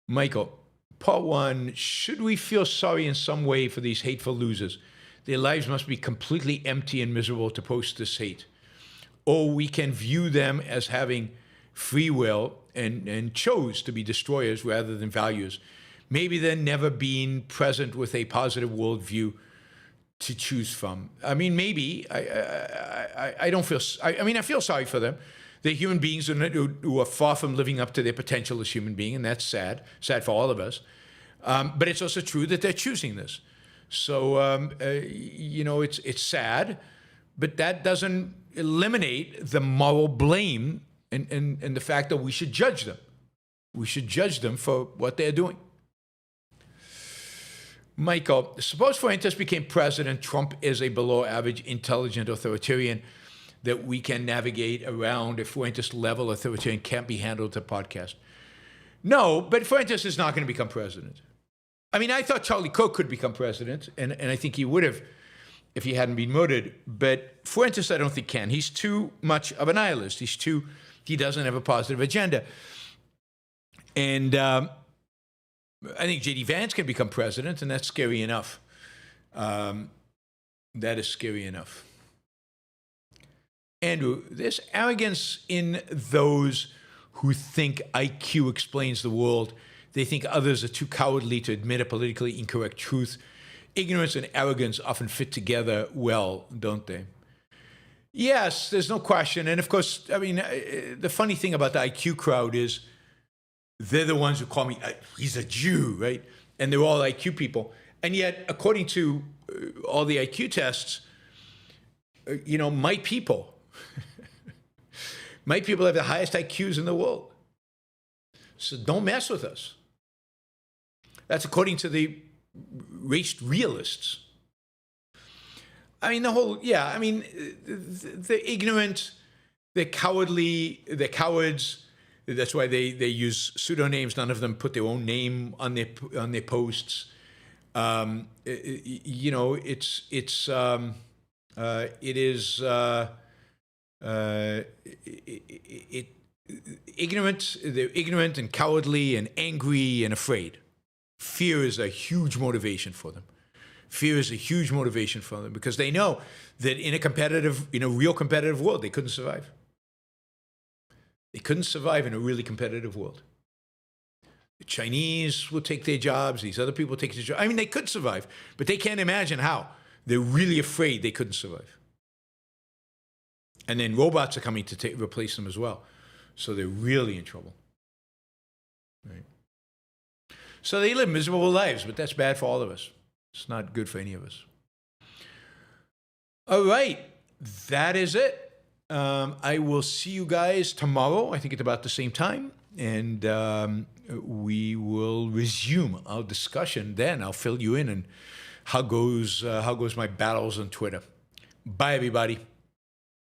Michael, part one, should we feel sorry in some way for these hateful losers? Their lives must be completely empty and miserable to post this hate. Or we can view them as having free will and chose to be destroyers rather than values. Maybe they're never being present with a positive worldview to choose from. I mean, maybe. I don't feel, I mean, I feel sorry for them. They're human beings who are far from living up to their potential as human beings, and that's sad for all of us. But it's also true that they're choosing this. So, you know, it's sad, but that doesn't eliminate the moral blame and the fact that we should judge them. We should judge them for what they're doing. Michael, suppose Fuentes became president, Trump is a below average, intelligent authoritarian that we can navigate around. If Fuentes level authoritarian can't be handled to podcast. No, but Fuentes is not going to become president. I mean, I thought Charlie Kirk could become president, and I think he would have if he hadn't been murdered. But Fuentes, I don't think can. He's too much of a nihilist. He doesn't have a positive agenda. And I think J.D. Vance can become president, and that's scary enough. That is scary enough. Andrew, there's arrogance in those who think IQ explains the world. They think others are too cowardly to admit a politically incorrect truth. Ignorance and arrogance often fit together well, don't they? Yes, there's no question. And of course, I mean, the funny thing about the IQ crowd is they're the ones who call me, he's a Jew, right? And they're all IQ people. And yet, according to all the IQ tests, you know, my people have the highest IQs in the world. So don't mess with us. That's according to the race realists. I mean, the ignorant, the cowardly, the cowards. That's why they use pseudonyms. None of them put their own name on their posts. You know, it is ignorant. They're ignorant and cowardly and angry and afraid. Fear is a huge motivation for them. Fear is a huge motivation for them because they know that in a real competitive world, they couldn't survive. They couldn't survive in a really competitive world. The Chinese will take their jobs. These other people will take their jobs. I mean, they could survive, but they can't imagine how. They're really afraid they couldn't survive. And then robots are coming to replace them as well. So they're really in trouble. Right? So they live miserable lives, but that's bad for all of us. It's not good for any of us. All right. That is it. I will see you guys tomorrow. I think at about the same time. And we will resume our discussion then. I'll fill you in on how goes my battles on Twitter. Bye, everybody.